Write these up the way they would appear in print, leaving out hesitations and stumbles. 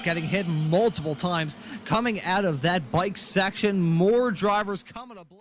Getting hit multiple times coming out of that bike section. More drivers coming to blows.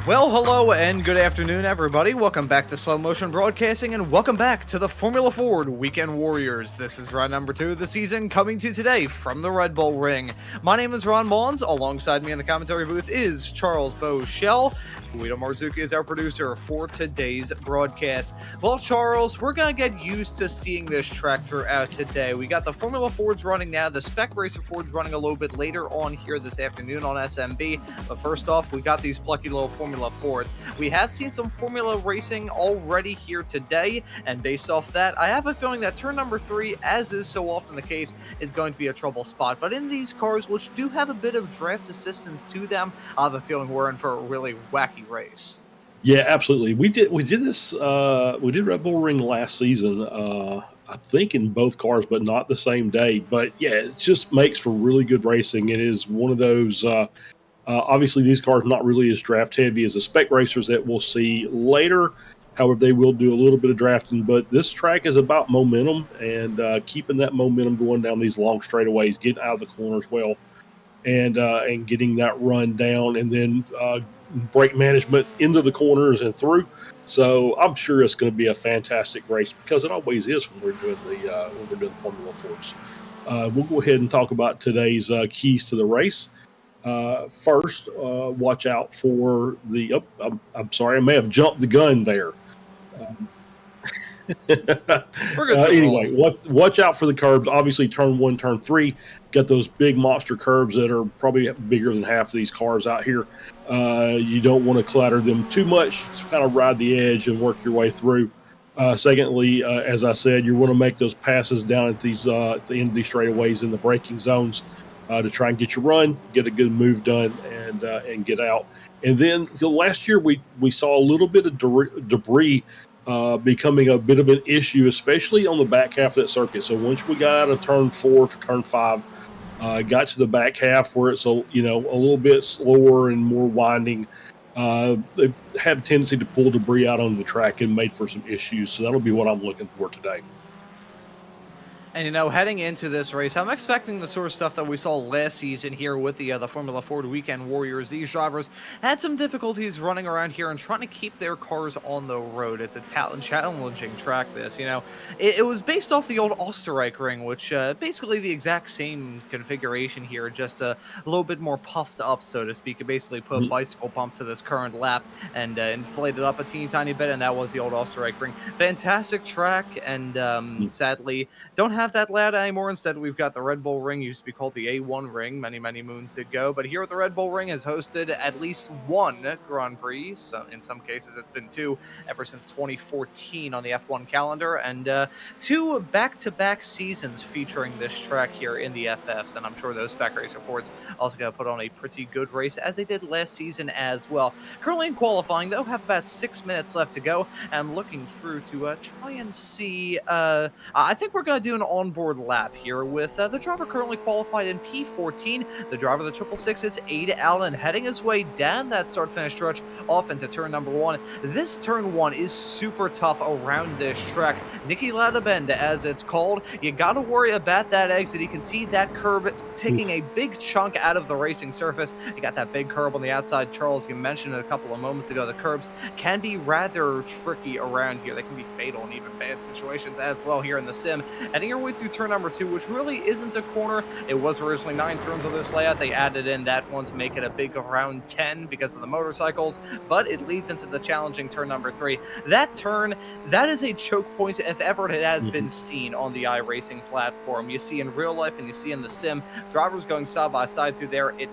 Well, hello and good afternoon, everybody. Welcome back to Slow Motion Broadcasting, and welcome back to the Formula Ford Weekend Warriors. This is round number 2 of the season, coming to you today from the Red Bull Ring. My name is Ron Maunz. Alongside me in the commentary booth is Charles Boshell. Guido Marzucchi is our producer for today's broadcast. Well, Charles, we're going to get used to seeing this track throughout today. We got the Formula Fords running now. The Spec Racer Fords running a little bit later on here this afternoon on SMB. But first off, we got these plucky little Formula Formula Fords. We have seen some Formula racing already here today, and based off that, I have a feeling that turn number 3, as is so often the case, is going to be a trouble spot. But in these cars, which do have a bit of draft assistance to them, I have a feeling we're in for a really wacky race. Yeah, absolutely. We did this. We did Red Bull Ring last season. I think in both cars, but not the same day. But yeah, it just makes for really good racing. It is one of those. Obviously, these cars not really as draft heavy as the spec racers that we'll see later. However, they will do a little bit of drafting. But this track is about momentum and keeping that momentum going down these long straightaways, getting out of the corners well, and getting that run down, and then brake management into the corners and through. So I'm sure it's going to be a fantastic race, because it always is when we're doing the Formula Fords. We'll go ahead and talk about today's keys to the race. First, watch out for the. I'm sorry, I may have jumped the gun there. Anyway, watch out for the curbs. Obviously, turn 1, turn 3, got those big monster curbs that are probably bigger than half of these cars out here. You don't want to clatter them too much. Just kind of ride the edge and work your way through. Secondly, as I said, you want to make those passes down at these at the end of these straightaways in the braking zones to try and get your run, get a good move done, and get out. And then last year we saw a little bit of debris becoming a bit of an issue, especially on the back half of that circuit. So once we got out of turn 4 for turn 5, got to the back half where it's a little bit slower and more winding, they had a tendency to pull debris out on the track and made for some issues. So that'll be what I'm looking for today. And, heading into this race, I'm expecting the sort of stuff that we saw last season here with the Formula Ford Weekend Warriors. These drivers had some difficulties running around here and trying to keep their cars on the road. It's a challenging track, this. It was based off the old Österreich ring, which basically the exact same configuration here, just a little bit more puffed up, so to speak. It basically put a bicycle pump to this current lap and inflated up a teeny tiny bit, and that was the old Österreich ring. Fantastic track, and sadly, don't have that layout anymore. Instead, we've got the Red Bull Ring. Used to be called the A1 Ring many moons ago, but here at the Red Bull Ring has hosted at least one Grand Prix. So in some cases it's been 2 ever since 2014 on the F1 calendar, and 2 back-to-back seasons featuring this track here in the FFs. And I'm sure those spec racer Fords also going to put on a pretty good race, as they did last season as well. Currently in qualifying, though, have about 6 minutes left to go. I'm looking through to try and see. I think we're going to do an onboard lap here with the driver currently qualified in P14, the driver of the 666. It's Ada Allen heading his way down that start-finish stretch off into turn number 1. This turn 1 is super tough around this track. Nicky Ladabend, as it's called. You got to worry about that exit. You can see that curb taking a big chunk out of the racing surface. You got that big curb on the outside. Charles, you mentioned it a couple of moments ago. The curbs can be rather tricky around here. They can be fatal in even bad situations as well here in the sim. Heading your way through turn number 2, which really isn't a corner. It was originally 9 turns on this layout. They added in that one to make it a big around 10 because of the motorcycles, but it leads into the challenging turn number 3. That turn, that is a choke point if ever it has been seen on the iRacing platform. You see in real life and you see in the sim, drivers going side by side through there. It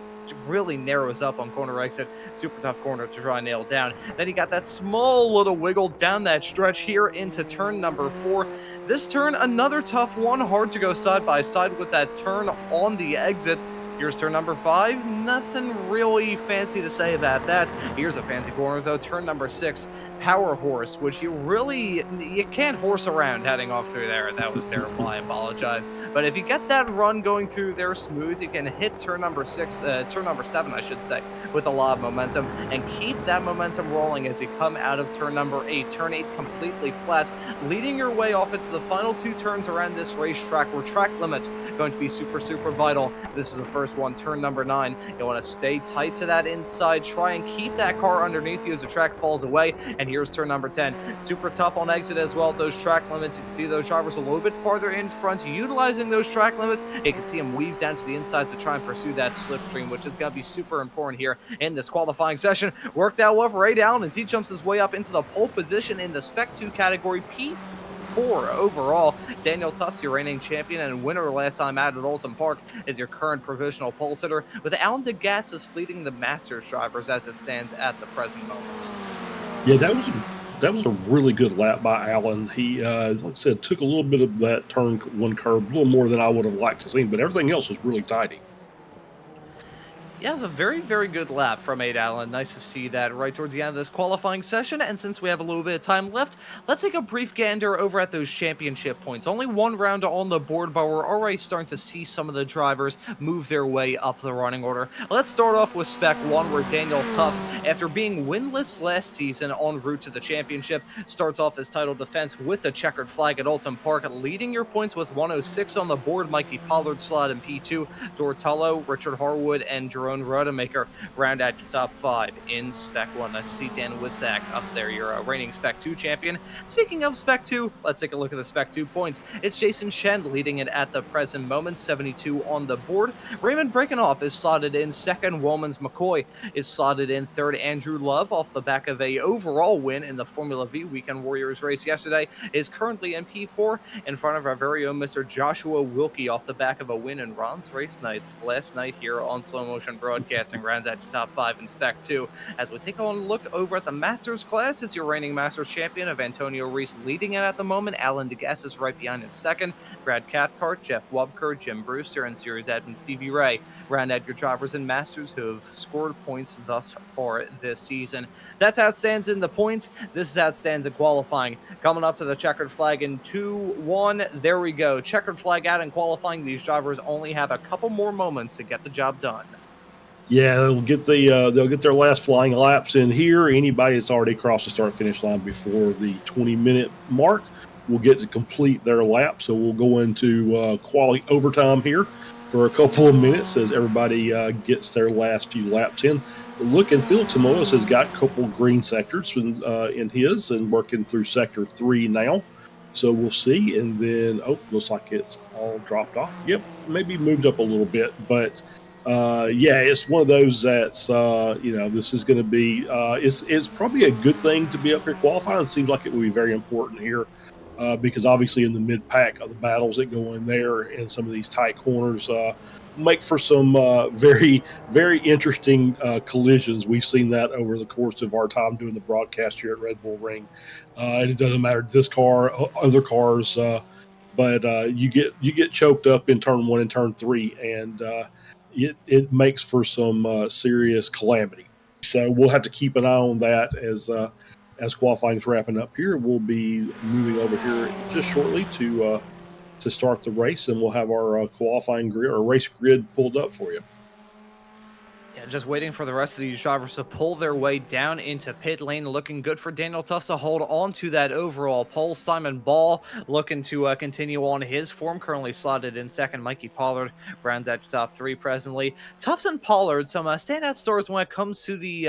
really narrows up on corner exit. Super tough corner to try and nail down. Then you got that small little wiggle down that stretch here into turn number 4. This turn, another tough one. Hard to go side by side with that turn on the exit. Here's turn number 5. Nothing really fancy to say about that. Here's a fancy corner, though. Turn number 6, Power Horse, which you can't horse around heading off through there. That was terrible. I apologize. But if you get that run going through there smooth, you can hit turn number 7, I should say, with a lot of momentum, and keep that momentum rolling as you come out of turn number 8. Turn 8 completely flat, leading your way off into the final 2 turns around this racetrack, where track limits going to be super vital. This is the first one, turn number 9. You want to stay tight to that inside, try and keep that car underneath you as the track falls away. And here's turn number 10. Super tough on exit as well. Those track limits, you can see those drivers a little bit farther in front, utilizing those track limits. You can see them weave down to the inside to try and pursue that slipstream, which is going to be super important here in this qualifying session. Worked out well for Ray Allen as he jumps his way up into the pole position in the Spec 2 category, P4 overall. Daniel Tufts, your reigning champion and winner last time out at Oulton Park, is your current provisional pole sitter, with Alan DeGassis leading the Masters drivers as it stands at the present moment. Yeah, that was a really good lap by Alan. He, like I said, took a little bit of that turn one curve, a little more than I would have liked to see, but everything else was really tidy. Yeah, it was a very, very good lap from 8 Allen. Nice to see that right towards the end of this qualifying session. And since we have a little bit of time left, let's take a brief gander over at those championship points. Only one round on the board, but we're already starting to see some of the drivers move their way up the running order. Let's start off with Spec 1, where Daniel Tufts, after being winless last season en route to the championship, starts off his title defense with a checkered flag at Oulton Park, leading your points with 106 on the board. Mikey Pollard slot in P2, Dortello, Richard Harwood, and Jerome Rodemaker round out your top 5 in Spec 1. Nice to see Dan Witzak up there, your reigning Spec 2 champion. Speaking of Spec 2, let's take a look at the Spec 2 points. It's Jason Shen leading it at the present moment, 72 on the board. Raymond Breakenoff is slotted in second. Womans McCoy is slotted in third. Andrew Love, off the back of a overall win in the Formula V Weekend Warriors race yesterday, is currently in P4 in front of our very own Mr. Joshua Wilkie, off the back of a win in Ron's race nights last night here on Slow Motion Broadcasting. Rounds out your top 5 in Spec 2. As we take a look over at the Masters class, it's your reigning Masters champion of Antonio Reese leading it at the moment. Alan DeGassis is right behind in second. Brad Cathcart, Jeff Wubker, Jim Brewster, and series admin Stevie Ray round out your drivers in Masters who have scored points thus far this season. So that's how it stands in the points. This is how it stands in qualifying. Coming up to the checkered flag in 2-1. There we go. Checkered flag out in qualifying. These drivers only have a couple more moments to get the job done. Yeah, they'll get their last flying laps in here. Anybody that's already crossed the start-finish line before the 20-minute mark will get to complete their lap. So we'll go into quality overtime here for a couple of minutes as everybody gets their last few laps in. Look, and Felix Amonis has got a couple green sectors in his and working through sector 3 now. So we'll see. And then, looks like it's all dropped off. Yep, maybe moved up a little bit, but yeah, it's one of those that's, this is going to be, it's probably a good thing to be up here qualifying. It seems like it will be very important here because obviously in the mid-pack of the battles that go in there and some of these tight corners make for some very, very interesting collisions. We've seen that over the course of our time doing the broadcast here at Red Bull Ring. And it doesn't matter this car, other cars, but you get choked up in turn 1 and turn 3, and it makes for some serious calamity. So we'll have to keep an eye on that as qualifying is wrapping up here. We'll be moving over here just shortly to start the race, and we'll have our qualifying grid or race grid pulled up for you. Yeah, just waiting for the rest of these drivers to pull their way down into pit lane. Looking good for Daniel Tufts to hold on to that overall pole. Simon Ball looking to continue on his form, currently slotted in second. Mikey Pollard rounds out your top 3 presently. Tufts and Pollard, some standout stars when it comes to the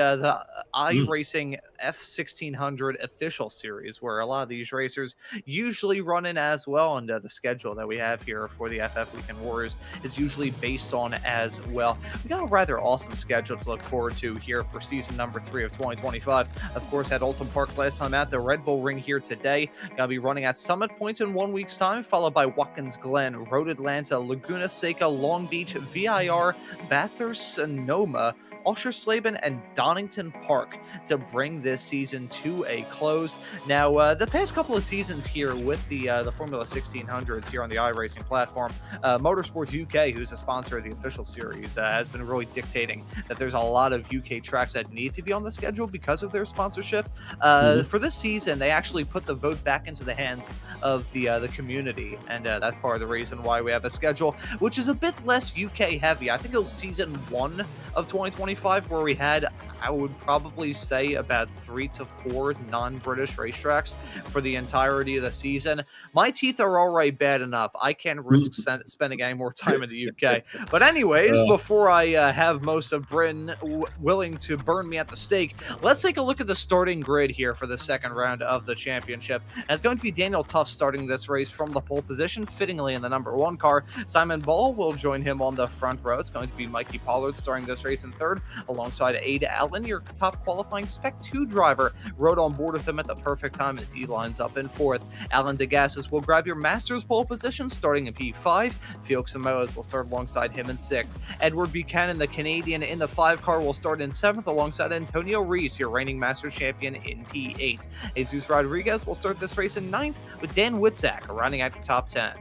iRacing F1600 official series, where a lot of these racers usually run in as well, and the schedule that we have here for the FF Weekend Warriors is usually based on as well. We got a rather awesome schedule to look forward to here for season number 3 of 2025. Of course, at Oulton Park last time at the Red Bull Ring here today. Gonna be running at Summit Point in 1 week's time, followed by Watkins Glen, Road Atlanta, Laguna Seca, Long Beach, VIR, Bathurst, Sonoma, Oshersleben, and Donington Park to bring this season to a close. Now, the past couple of seasons here with the Formula 1600s here on the iRacing platform, Motorsports UK, who's a sponsor of the official series, has been really dictating that there's a lot of UK tracks that need to be on the schedule because of their sponsorship. For this season, they actually put the vote back into the hands of the community, and that's part of the reason why we have a schedule which is a bit less UK heavy. I think it was season 1 of 2025 where we had, I would probably say, about 3 to 4 non-British racetracks for the entirety of the season. My teeth are already bad enough. I can't risk spending any more time in the UK. But anyways, before I have most of Britain willing to burn me at the stake, let's take a look at the starting grid here for the second round of the championship. And it's going to be Daniel Tufts starting this race from the pole position, fittingly in the number 1 car. Simon Ball will join him on the front row. It's going to be Mikey Pollard starting this race in third, alongside 8 Allen Matlin, your top qualifying Spec 2 driver, rode on board with them at the perfect time as he lines up in 4th. Alan Degassis will grab your Masters pole position starting in P5. Felix Samoas will start alongside him in 6th. Edward Buchanan, the Canadian in the 5 car, will start in 7th alongside Antonio Reese, your reigning Masters champion, in P8. Jesus Rodriguez will start this race in 9th, with Dan Witzak rounding out your top 10.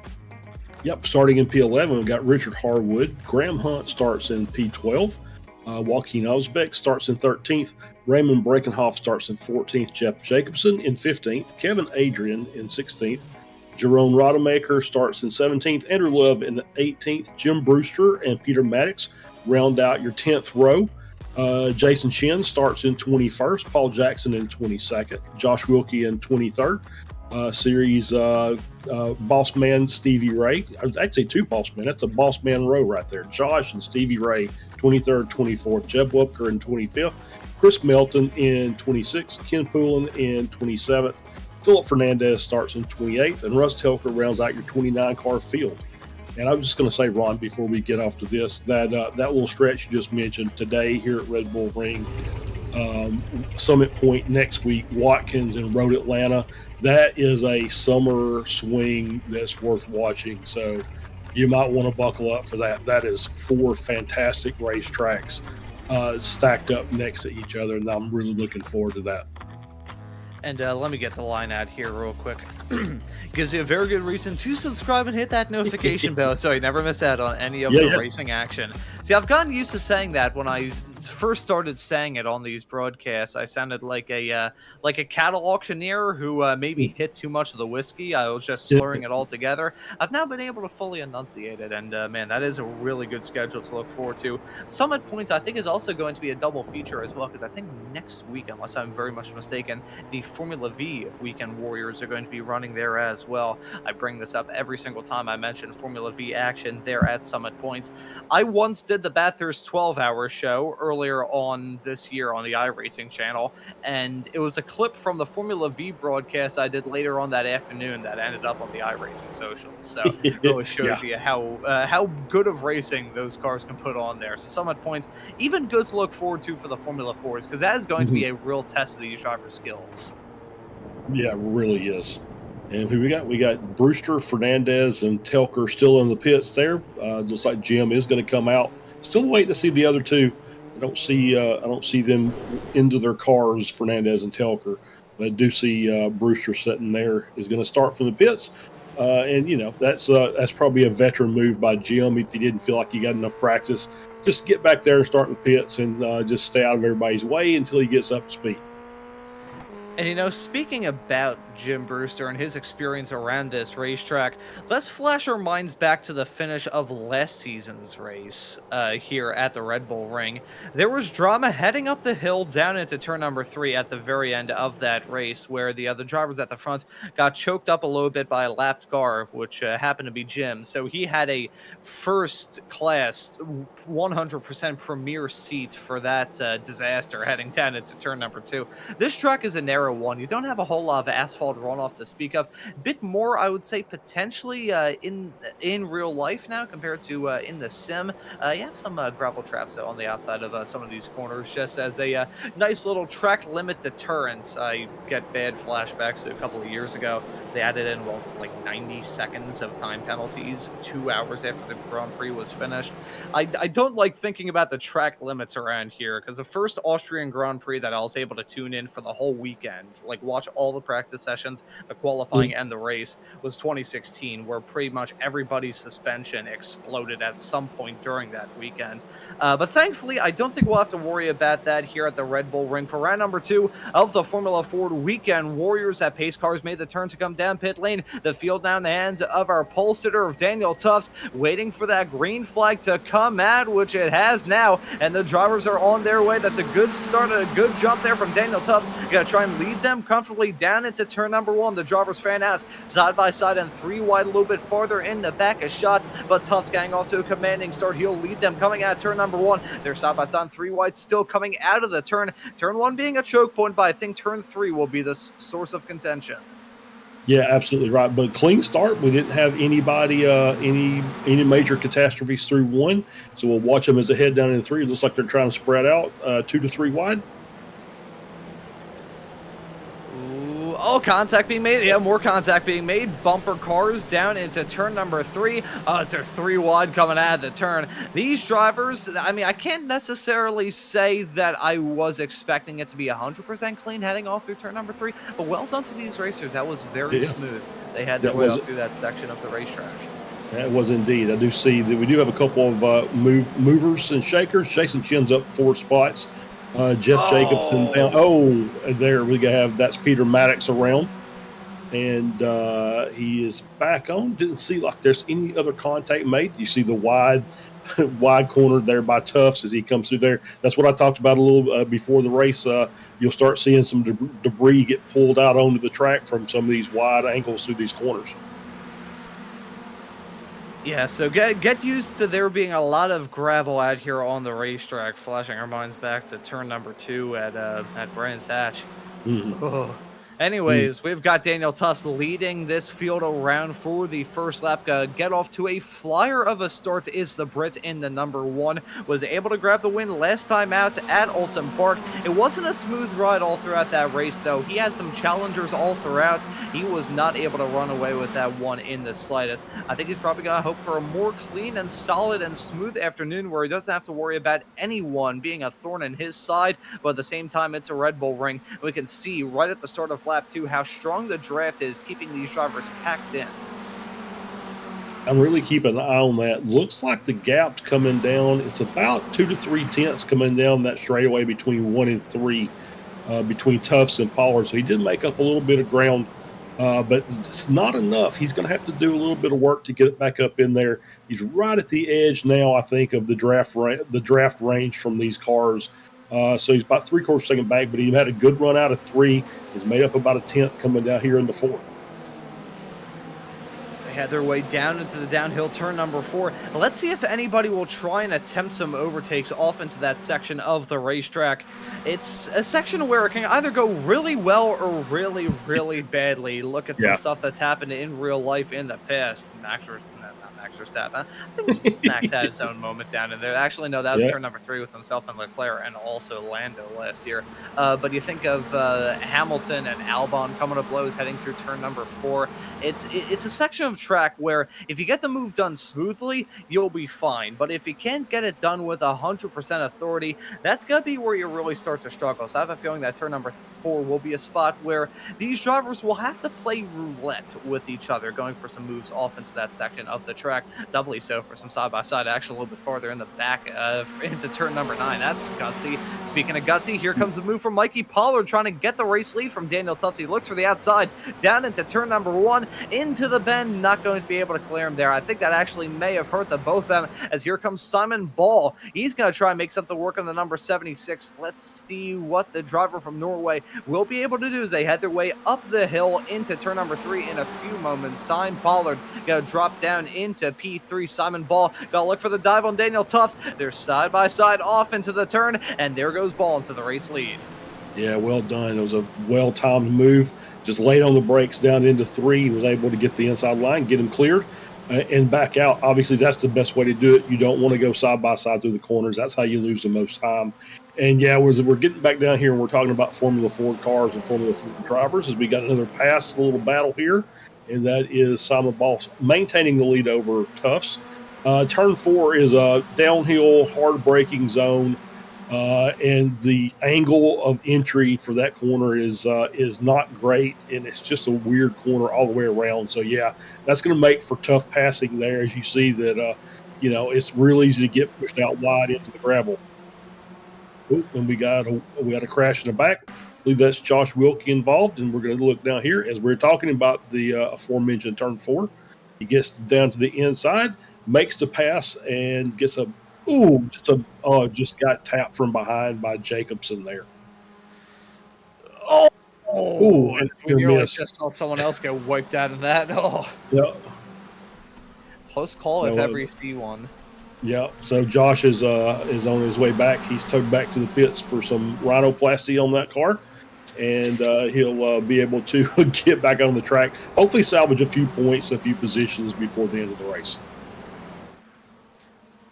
Yep, starting in P11, we've got Richard Harwood. Graham Hunt starts in P12. Joaquin Osbeck starts in 13th. Raymond Brekenhoff starts in 14th. Jeff Jacobson in 15th. Kevin Adrian in 16th. Jerome Rodemaker starts in 17th. Andrew Love in 18th. Jim Brewster and Peter Maddox round out your 10th row. Jason Shin starts in 21st. Paul Jackson in 22nd. Josh Wilkie in 23rd. Series boss man Stevie Ray. Actually, 2 boss men. That's a boss man row right there. Josh and Stevie Ray, 23rd, 24th. Jeb Wupker in 25th. Chris Melton in 26th. Ken Poulin in 27th. Philip Fernandez starts in 28th. And Russ Telker rounds out your 29 car field. And I was just going to say, Ron, before we get off to this, that little stretch you just mentioned today here at Red Bull Ring, Summit Point next week, Watkins and Road Atlanta. That is a summer swing that's worth watching. So you might want to buckle up for that. That is 4 fantastic racetracks stacked up next to each other, and I'm really looking forward to that. And let me get the line out here real quick. Gives you a very good reason to subscribe and hit that notification bell so you never miss out on any of the racing action. See, I've gotten used to saying that. When I first started saying it on these broadcasts, I sounded like a cattle auctioneer who maybe hit too much of the whiskey. I was just slurring it all together. I've now been able to fully enunciate it, and man, that is a really good schedule to look forward to. Summit Points, I think, is also going to be a double feature as well, because I think next week, unless I'm very much mistaken, the Formula V Weekend Warriors are going to be running there as well. I bring this up every single time I mention Formula V action there at Summit Points. I once did the Bathurst 12-hour show earlier on this year on the iRacing channel, and it was a clip from the Formula V broadcast I did later on that afternoon that ended up on the iRacing socials. So it really shows you how good of racing those cars can put on there. So Summit Points, even good to look forward to for the Formula 4s, because that is going to be a real test of these driver skills. Yeah, it really is. And who we got? We got Brewster, Fernandez, and Telker still in the pits there. Looks like Jim is going to come out. Still waiting to see the other two. I don't see them into their cars, Fernandez and Telker. But I do see Brewster sitting there. Is going to start from the pits. And you know, that's probably a veteran move by Jim. If he didn't feel like he got enough practice, just get back there and start in the pits and just stay out of everybody's way until he gets up to speed. And, you know, speaking about Jim Brewster and his experience around this racetrack, let's flash our minds back to the finish of last season's race here at the Red Bull Ring. There was drama heading up the hill down into turn number 3 at the very end of that race, where the other drivers at the front got choked up a little bit by a lapped car, which happened to be Jim. So he had a first-class 100% premier seat for that disaster heading down into turn number 2. This track is a narrow one. You don't have a whole lot of asphalt runoff to speak of. Bit more, I would say, potentially in real life now compared to in the sim. You have some gravel traps though on the outside of some of these corners, just as a nice little track limit deterrent. I get bad flashbacks to a couple of years ago. They added in, well, like 90 seconds of time penalties 2 hours after the Grand Prix was finished. I don't like thinking about the track limits around here, because the first Austrian Grand Prix that I was able to tune in for the whole weekend, like watch all the practice sessions, the qualifying and the race, was 2016, where pretty much everybody's suspension exploded at some point during that weekend. But thankfully, I don't think we'll have to worry about that here at the Red Bull Ring. For round number 2 of the Formula Ford Weekend Warriors, at pace cars made the turn to come down pit lane. The field now in the hands of our pole sitter of Daniel Tufts, waiting for that green flag to come out, which it has now, and the drivers are on their way. That's a good start and a good jump there from Daniel Tufts. You gotta try and lead them comfortably down into turn number 1. The drivers fan out side by side and 3 wide, a little bit farther in the back of shots, but Tufts getting off to a commanding start. He'll lead them coming out turn number 1. They're side by side, 3 wide, still coming out of the turn. Turn 1 being a choke point, but I think turn 3 will be the source of contention. Yeah, absolutely right. But clean start. We didn't have anybody, any major catastrophes through one. So we'll watch them as they head down in three. It looks like they're trying to spread out 2 to 3 wide. Ooh, oh, contact being made. Yeah, more contact being made. Bumper cars down into turn number 3. Is there 3 wide coming out of the turn? These drivers, I mean, I can't necessarily say that I was expecting it to be 100% clean heading off through turn number 3, but well done to these racers. That was very Yeah, smooth. They had their that way was up through that section of the racetrack. that was indeed. I do see that we do have a couple of movers and shakers. Jason Chin's up 4 spots. Jeff Jacobson down. Oh! Oh, there we have that's Peter Maddox around. And he is back on. Didn't see like there's any other contact made. You see the wide wide corner there by Tufts as he comes through there. That's what I talked about a little before the race. You'll start seeing some debris get pulled out onto the track from some of these wide angles through these corners. Yeah, so get used to there being a lot of gravel out here on the racetrack. Flashing our minds back to turn number 2 at Brands Hatch. Mm-hmm. Anyways, we've got Daniel Tuss leading this field around for the first lap. Get off to a flyer of a start is the Brit in the number 1. Was able to grab the win last time out at Alton Park. It wasn't a smooth ride all throughout that race, though. He had some challengers all throughout. He was not able to run away with that one in the slightest. I think he's probably going to hope for a more clean and solid and smooth afternoon where he doesn't have to worry about anyone being a thorn in his side, but at the same time, it's a Red Bull ring. We can see right at the start of lap 2 how strong the draft is, keeping these drivers packed in. I'm really keeping an eye on that. Looks like the gap's coming down. It's about 2 to 3 tenths coming down that straightaway between 1 and 3, between Tufts and Pollard. So he did make up a little bit of ground, but it's not enough. He's going to have to do a little bit of work to get it back up in there. He's right at the edge now, I think, of the draft range from these cars. So he's about 3/4 second back, but he had a good run out of 3. He's made up about a tenth coming down here in the 4. They had their way down into the downhill turn number 4. Let's see if anybody will try and attempt some overtakes off into that section of the racetrack. It's a section where it can either go really well or really, really badly. Look at some stuff that's happened in real life in the past. Max Verstappen. I think Max had his own moment down in there. Actually, no, that was turn number 3 with himself and Leclerc and also Lando last year. But you think of Hamilton and Albon coming to blows heading through turn number 4. It's a section of track where if you get the move done smoothly, you'll be fine. But if you can't get it done with 100% authority, that's going to be where you really start to struggle. So I have a feeling that turn number 4 will be a spot where these drivers will have to play roulette with each other, going for some moves off into that section of the track. Doubly so for some side-by-side action a little bit farther in the back into turn number 9. That's gutsy. Speaking of gutsy, here comes the move from Mikey Pollard trying to get the race lead from Daniel Tuss. He looks for the outside, down into turn number 1, into the bend, not going to be able to clear him there. I think that actually may have hurt the both of them, as here comes Simon Ball. He's going to try and make something work on the number 76. Let's see what the driver from Norway will be able to do as they head their way up the hill into turn number 3 in a few moments. Simon Pollard going to drop down into P3. Simon Ball got to look for the dive on Daniel Tuss. They're side by side off into the turn, and there goes Ball into the race lead. Yeah, well done. It was a well-timed move. Just laid on the brakes down into 3. He was able to get the inside line, get him cleared, and back out. Obviously, that's the best way to do it. You don't want to go side by side through the corners. That's how you lose the most time. And yeah, we're getting back down here, and we're talking about Formula 4 cars and Formula 4 drivers as we got another pass, a little battle here. And that is Simon Ball maintaining the lead over Tufts. Turn 4 is a downhill, hard braking zone, and the angle of entry for that corner is not great, and it's just a weird corner all the way around. So yeah, that's going to make for tough passing there, as you see that it's real easy to get pushed out wide into the gravel. Ooh, and we got a crash in the back. I believe that's Josh Wilkie involved, and we're going to look down here as we're talking about the aforementioned turn 4. He gets down to the inside, makes the pass, and gets just got tapped from behind by Jacobson there. And we nearly just saw someone else get wiped out of that. Yeah. Close call if ever you see one. Yeah, so Josh is on his way back. He's towed back to the pits for some rhinoplasty on that car. and he'll be able to get back on the track, hopefully salvage a few points, a few positions before the end of the race.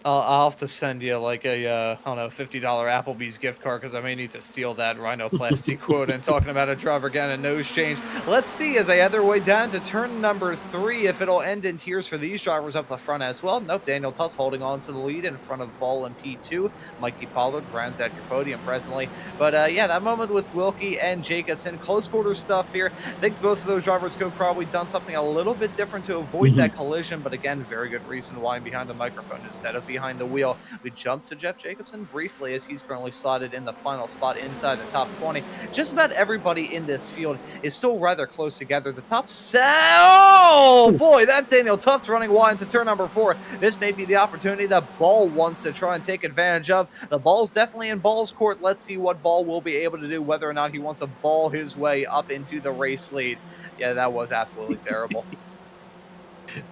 I'll have to send you like a, I don't know, $50 Applebee's gift card because I may need to steal that rhinoplasty quote. And talking about a driver getting a nose change. Let's see as they head their way down to turn number 3 if it'll end in tears for these drivers up the front as well. Nope, Daniel Tufts holding on to the lead in front of Ball and P2. Mikey Pollard rounds out your podium presently. But yeah, that moment with Wilkie and Jacobson, close quarter stuff here. I think both of those drivers could have probably done something a little bit different to avoid that collision. But again, very good reason why I'm behind the microphone instead of behind the wheel. We jump to Jeff Jacobson briefly as he's currently slotted in the final spot inside the top 20. Just about everybody in this field is still rather close together. The top oh boy, that's Daniel Tufts running wide into turn number 4. This may be the opportunity that Ball wants to try and take advantage of. The ball's definitely in Ball's court. Let's see what Ball will be able to do, whether or not he wants to ball his way up into the race lead. Yeah, that was absolutely terrible.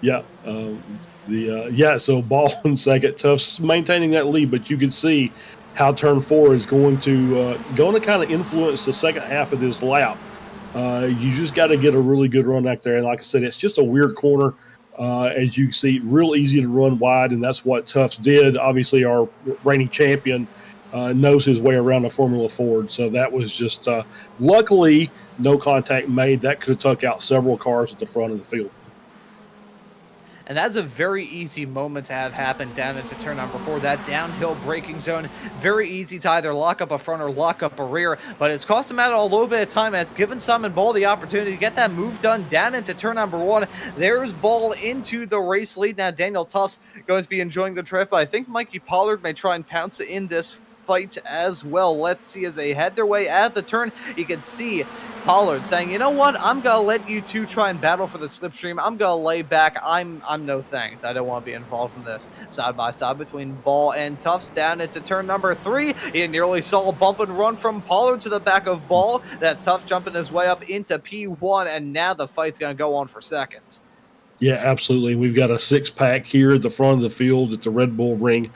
Yeah, so Ball in second, Tufts maintaining that lead, but you can see how turn 4 is going to kind of influence the second half of this lap. You just got to get a really good run out there, and like I said, it's just a weird corner. As you see, real easy to run wide, and that's what Tufts did. Obviously, our reigning champion knows his way around a Formula Ford, so that was just luckily no contact made. That could have took out several cars at the front of the field. And that's a very easy moment to have happen down into turn number 4, that downhill braking zone. Very easy to either lock up a front or lock up a rear, but it's cost him out a little bit of time, and it's given Simon Ball the opportunity to get that move done down into turn number 1. There's Ball into the race lead. Now Daniel Tufts going to be enjoying the drift, but I think Mikey Pollard may try and pounce in this fight as well. Let's see as they head their way out the turn. You can see Pollard saying, you know what, I'm gonna let you two try and battle for the slipstream. I'm gonna lay back. I'm no thanks. I don't want to be involved in this. Side by side between Ball and Tufts down into turn number 3. He nearly saw a bump and run from Pollard to the back of Ball. That Tufts jumping his way up into P1, and now the fight's gonna go on for second. Yeah, absolutely. We've got a 6-pack here at the front of the field at the Red Bull Ring.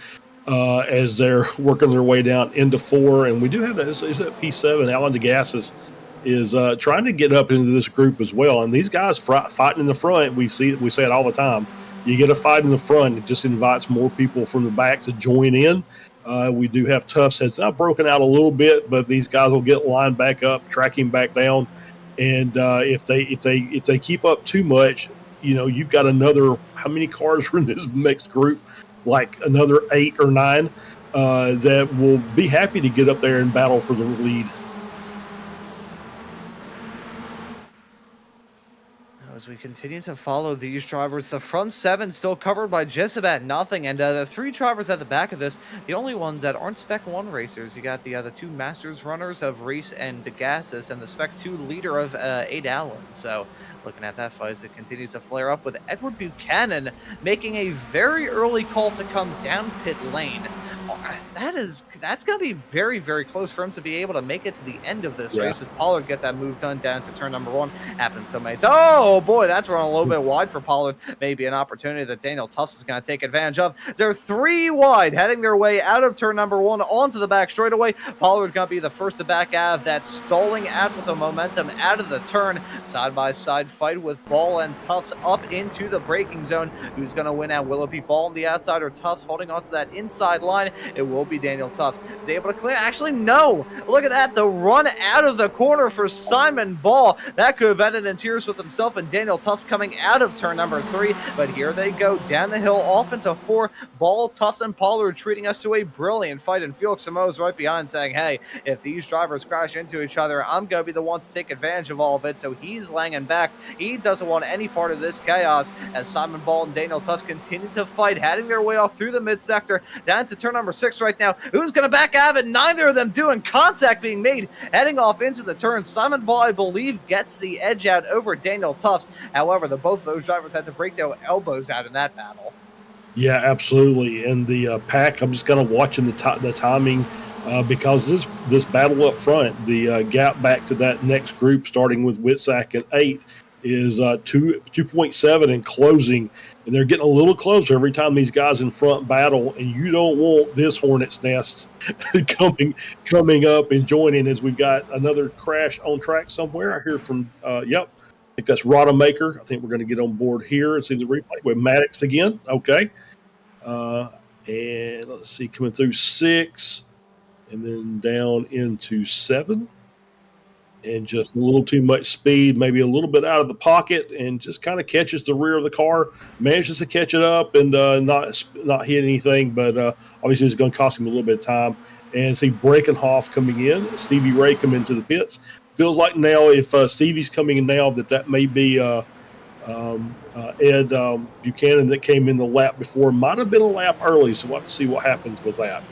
As they're working their way down into 4, and we do have that P7. Alan DeGassis is trying to get up into this group as well. And these guys fighting in the front, we say it all the time. You get a fight in the front, it just invites more people from the back to join in. We do have Tufts has now broken out a little bit, but these guys will get lined back up, track him back down, and if they keep up too much, you've got another. How many cars are in this mixed group? Like another 8 or 9 that will be happy to get up there and battle for the lead. As we continue to follow these drivers, the front 7 still covered by just about nothing, and the 3 drivers at the back of this, the only ones that aren't Spec 1 racers. You got the 2 Masters runners of Reese and DeGassis, and the Spec 2 leader of Aid Allen. So looking at that fight as it continues to flare up with Edward Buchanan making a very early call to come down pit lane. That's going to be very, very close for him to be able to make it to the end of this race as Pollard gets that move done down to turn number 1. Happens so many times. Oh boy, that's running a little bit wide for Pollard. Maybe an opportunity that Daniel Tufts is going to take advantage of. They're 3 wide, heading their way out of turn number 1 onto the back straightaway. Pollard going to be the first to back out of that, stalling out with the momentum out of the turn. Side by side fight with Ball and Tufts up into the braking zone. Who's going to win out? Will it be Ball on the outside or Tufts holding onto that inside line? It will be Daniel Tufts. Is able to clear? Actually, no. Look at that. The run out of the corner for Simon Ball. That could have ended in tears with himself and Daniel Tufts coming out of turn number 3. But here they go down the hill off into 4. Ball, Tufts, and Pollard treating us to a brilliant fight. And Felix Samoa's right behind saying, hey, if these drivers crash into each other, I'm going to be the one to take advantage of all of it. So he's laying back. He doesn't want any part of this chaos as Simon Ball and Daniel Tufts continue to fight, heading their way off through the mid-sector down to turn number 6 right now. Who's going to back out of it? Neither of them doing. Contact being made, heading off into the turn. Simon Ball, I believe, gets the edge out over Daniel Tufts. However, both of those drivers had to break their elbows out in that battle. Yeah, absolutely. And the pack, I'm just kind of watching the timing because this battle up front, the gap back to that next group, starting with Whitsack in 8th, is 2.7 and closing, and they're getting a little closer every time these guys in front battle. And you don't want this hornet's nest coming up and joining as we've got another crash on track somewhere. I hear from yep, I think that's Rodemaker. I think we're going to get on board here and see the replay with Maddox again. Okay, and let's see, coming through 6 and then down into 7. And just a little too much speed, maybe a little bit out of the pocket, and just kind of catches the rear of the car, manages to catch it up and not hit anything, but obviously it's going to cost him a little bit of time. And see Brakenhoff coming in, Stevie Ray come into the pits. Feels like now if Stevie's coming in now that may be Ed Buchanan that came in the lap before. Might have been a lap early, so we'll have to see what happens with that.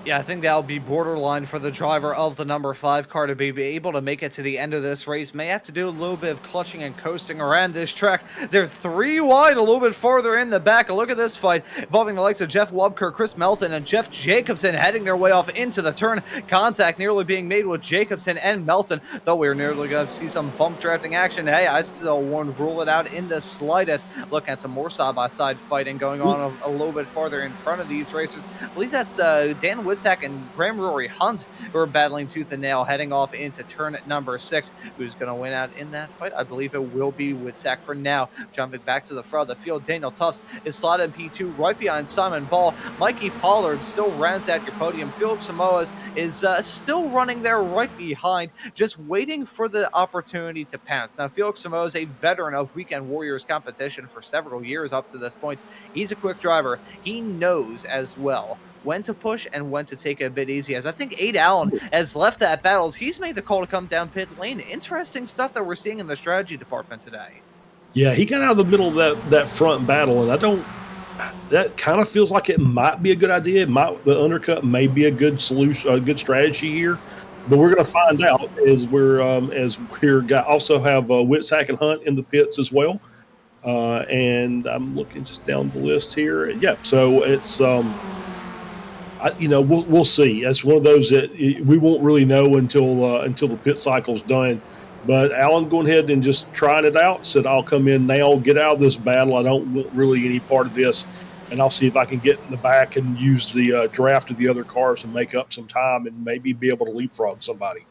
Yeah, I think that'll be borderline for the driver of the number 5 car to be able to make it to the end of this race. May have to do a little bit of clutching and coasting around this track. They're 3 wide, a little bit farther in the back. Look at this fight involving the likes of Jeff Wubker, Chris Melton, and Jeff Jacobson heading their way off into the turn. Contact nearly being made with Jacobson and Melton, though we're nearly going to see some bump drafting action. Hey, I still won't rule it out in the slightest. Look at some more side-by-side fighting going on a little bit farther in front of these racers. I believe that's Dan Witzak and Graham Rory Hunt who are battling tooth and nail heading off into turn number 6. Who's going to win out in that fight? I believe it will be Witzak for now. Jumping back to the front of the field, Daniel Tufts is slotted in P2 right behind Simon Ball. Mikey Pollard still rounds out your podium. Felix Samoas is still running there right behind, just waiting for the opportunity to pounce. Now, Felix Samoas, a veteran of Weekend Warriors competition for several years up to this point. He's a quick driver. He knows as well when to push and when to take it a bit easy. As I think Aid Allen has left that battles, he's made the call to come down pit lane. Interesting stuff that we're seeing in the strategy department today. Yeah, he got out of the middle of that front battle, and that kind of feels like it might be a good idea. The undercut may be a good solution, a good strategy here, but we're going to find out as we're also have Witzak and Hunt in the pits as well. And I'm looking just down the list here. Yeah, so it's we'll see. That's one of those that we won't really know until the pit cycle's done. But Alan going ahead and just trying it out, said, I'll come in now, get out of this battle. I don't want really any part of this. And I'll see if I can get in the back and use the draft of the other cars to make up some time and maybe be able to leapfrog somebody.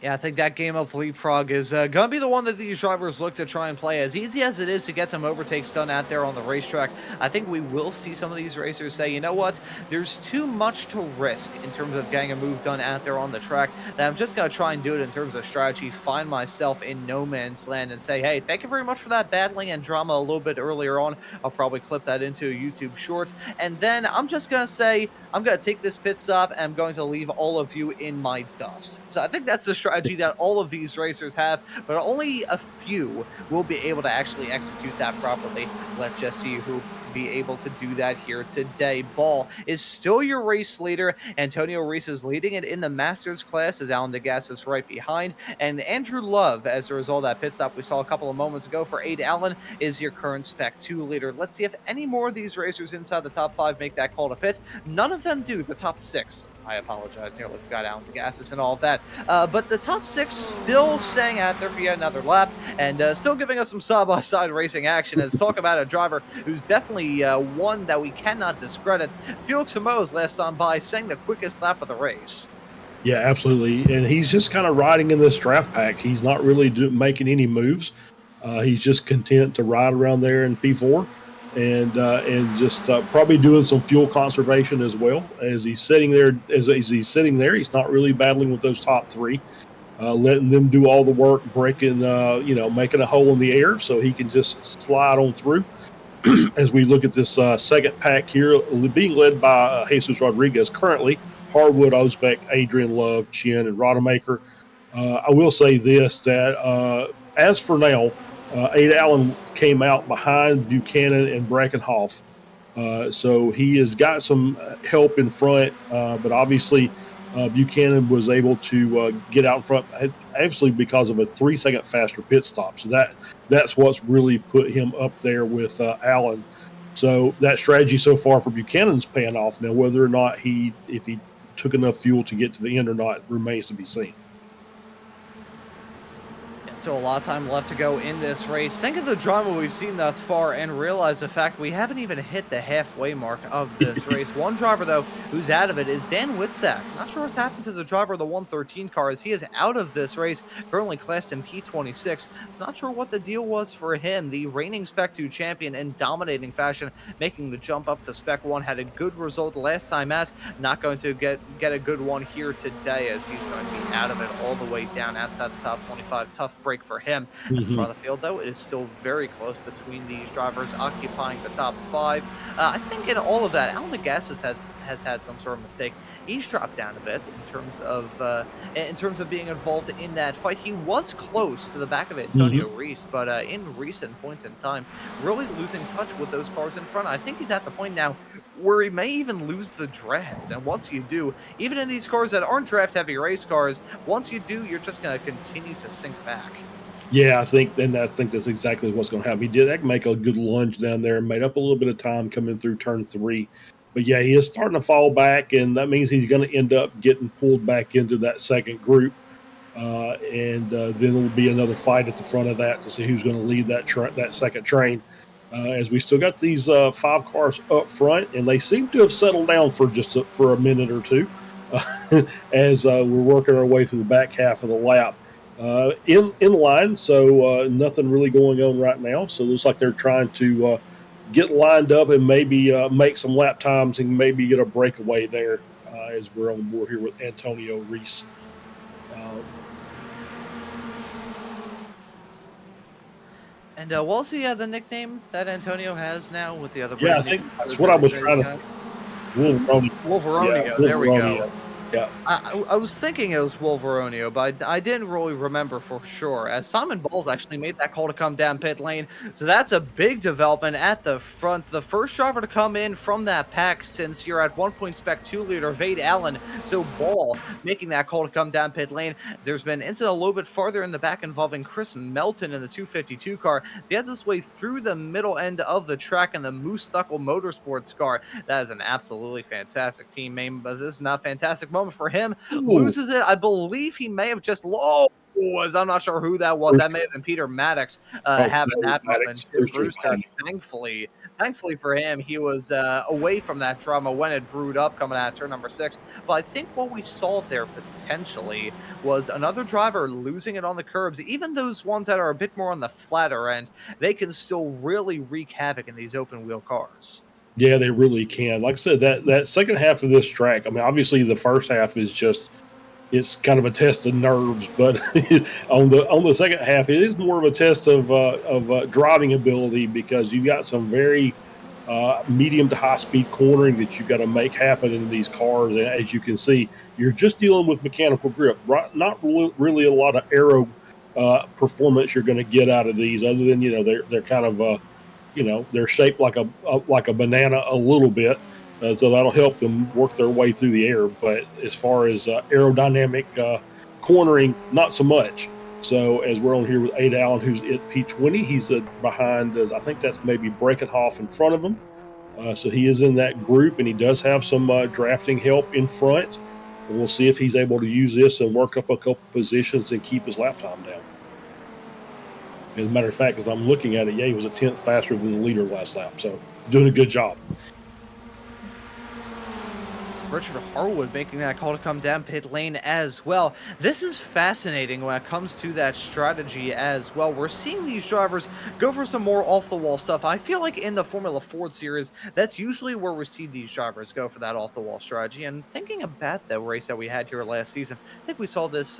Yeah, I think that game of leapfrog is going to be the one that these drivers look to try and play. As easy as it is to get some overtakes done out there on the racetrack, I think we will see some of these racers say, you know what, there's too much to risk in terms of getting a move done out there on the track that I'm just going to try and do it in terms of strategy, find myself in no man's land and say, hey, thank you very much for that battling and drama a little bit earlier on. I'll probably clip that into a YouTube short. And then I'm just going to say, I'm going to take this pit stop and I'm going to leave all of you in my dust. So I think that's the strategy that all of these racers have, but only a few will be able to actually execute that properly. Let's just see who be able to do that here today. Ball is still your race leader. Antonio Reese is leading it in the Masters class as Alan DeGasse is right behind. And Andrew Love, as a result of that pit stop we saw a couple of moments ago for Aid Allen, is your current Spec 2 leader. Let's see if any more of these racers inside the top 5 make that call to pit. None of them do. The top 6. I apologize. Nearly forgot Alan DeGasse and all of that. But the top 6 still staying out there for yet another lap and still giving us some side-by-side racing action. As talk about a driver who's definitely one that we cannot discredit. Felix Samoa's last time by sang the quickest lap of the race. Yeah, absolutely. And he's just kind of riding in this draft pack. He's not really making any moves. He's just content to ride around there in P4 and just probably doing some fuel conservation as well. As he's sitting there, he's not really battling with those top 3. Letting them do all the work, breaking, making a hole in the air so he can just slide on through. As we look at this second pack here, being led by Jesus Rodriguez currently, Harwood, Ozbek, Adrian Love, Chin, and Rodemaker. I will say this, that as for now, Aid Allen came out behind Buchanan and Brackenhoff. So he has got some help in front, but obviously Buchanan was able to get out in front, actually because of a 3-second faster pit stop. So that's what's really put him up there with Allen. So that strategy so far for Buchanan's paying off. Now, whether or not if he took enough fuel to get to the end or not remains to be seen. Still a lot of time left to go in this race. Think of the drama we've seen thus far and realize the fact we haven't even hit the halfway mark of this race. One driver, though, who's out of it is Dan Witzak. Not sure what's happened to the driver of the 113 car as he is out of this race, currently classed in P26. It's not sure what the deal was for him. The reigning Spec 2 champion in dominating fashion, making the jump up to Spec 1, had a good result last time out. Not going to get a good one here today as he's going to be out of it all the way down outside the top 25. Tough break for him. At the front of the field, though, it is still very close between these drivers occupying the top 5. I think in all of that, I don't think Gas has had some sort of mistake. He's dropped down a bit in terms of being involved in that fight. He was close to the back of Antonio Reese, but in recent points in time, really losing touch with those cars in front. I think he's at the point now where he may even lose the draft. And once you do, even in these cars that aren't draft-heavy race cars, once you do, you're just going to continue to sink back. Yeah, I think that's exactly what's going to happen. He did make a good lunge down there and made up a little bit of time coming through turn 3. But yeah, he is starting to fall back, and that means he's going to end up getting pulled back into that second group. And then it'll be another fight at the front of that to see who's going to lead that second train. As we still got these 5 cars up front, and they seem to have settled down for for a minute or two as we're working our way through the back half of the lap. In line, so nothing really going on right now. So it looks like they're trying to get lined up and maybe make some lap times and maybe get a breakaway there as we're on board here with Antonio Reese. And what was the nickname that Antonio has now with the other? Yeah, I think that's what I was trying to. Wolveronio. There we go. Yeah. I was thinking it was Wolveronio, but I didn't really remember for sure, as Simon Balls actually made that call to come down pit lane. So that's a big development at the front. The first driver to come in from that pack since you're at 1 point Spec 2 leader, Vade Allen. So Ball making that call to come down pit lane. There's been an incident a little bit farther in the back involving Chris Melton in the 252 car. So he has his way through the middle end of the track in the Moose Knuckle Motorsports car. That is an absolutely fantastic team name, but this is not fantastic moment for him. Ooh. Loses it. I believe he may have just I'm not sure who that was. That may have been Peter Maddox having that moment. Brewster, thankfully for him, he was away from that drama when it brewed up coming out of turn number 6. But I think what we saw there potentially was another driver losing it on the curbs. Even those ones that are a bit more on the flatter end, they can still really wreak havoc in these open wheel cars. Yeah, they really can. Like I said, that second half of this track, I mean, obviously the first half is it's kind of a test of nerves, but on the second half, it is more of a test of driving ability because you've got some very medium to high speed cornering that you've got to make happen in these cars. And as you can see, you're just dealing with mechanical grip, right? Not really a lot of aero performance you're going to get out of these, other than they're kind of they're shaped like a banana a little bit, so that'll help them work their way through the air. But as far as aerodynamic cornering, not so much. So as we're on here with Ada Allen, who's at P20, he's behind, I think that's maybe Breckenhoff in front of him. So he is in that group, and he does have some drafting help in front. And we'll see if he's able to use this and work up a couple positions and keep his lap time down. As a matter of fact, as I'm looking at it, he was a 10th faster than the leader last lap. So doing a good job. Richard Harwood making that call to come down pit lane as well. This is fascinating when it comes to that strategy as well. We're seeing these drivers go for some more off-the-wall stuff. I feel like in the Formula Ford series, that's usually where we see these drivers go for that off-the-wall strategy. And thinking about the race that we had here last season, I think we saw this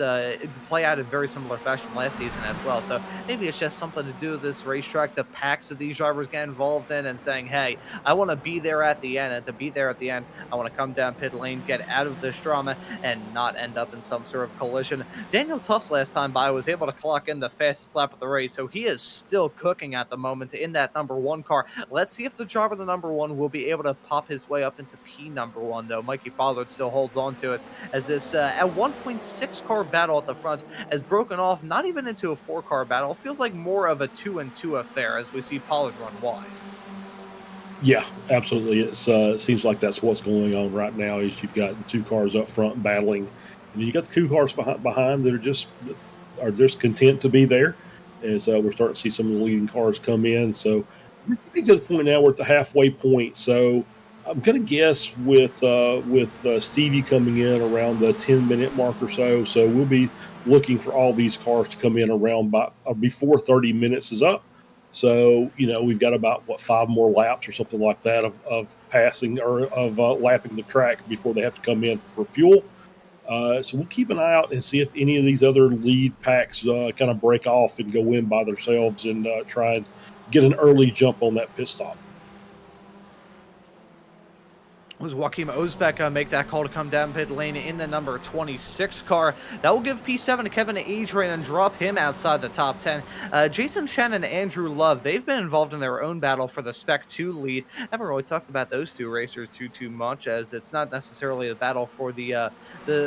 play out in very similar fashion last season as well. So maybe it's just something to do with this racetrack, the packs that these drivers get involved in, and saying, hey, I want to be there at the end. And to be there at the end, I want to come down pit lane, get out of this drama, and not end up in some sort of collision. Daniel Tufts last time by was able to clock in the fastest lap of the race, so he is still cooking at the moment in that number 1 car. Let's see if the driver of the number 1 will be able to pop his way up into P number 1, though. Mikey Pollard still holds on to it as this at 1.6 car battle at the front has broken off, not even into a 4-car battle. It feels like more of a 2-and-2 affair as we see Pollard run wide. Yeah, absolutely. It seems like that's what's going on right now. Is you've got the 2 cars up front battling, and you got the 2 cars behind that are just are just content to be there. And so we're starting to see some of the leading cars come in. So we're getting to the point now we're at the halfway point. So I'm going to guess with Stevie coming in around the 10-minute mark or so. So we'll be looking for all these cars to come in around before 30 minutes is up. So we've got about 5 more laps or something like that of passing or of lapping the track before they have to come in for fuel. So we'll keep an eye out and see if any of these other lead packs kind of break off and go in by themselves and try and get an early jump on that pit stop. Was Joachim Osbeck make that call to come down pit lane in the number 26 car. That will give P7 to Kevin Adrian and drop him outside the top 10. Jason Chen and Andrew Love, they've been involved in their own battle for the Spec 2 lead. I haven't really talked about those two racers too much, as it's not necessarily a battle for the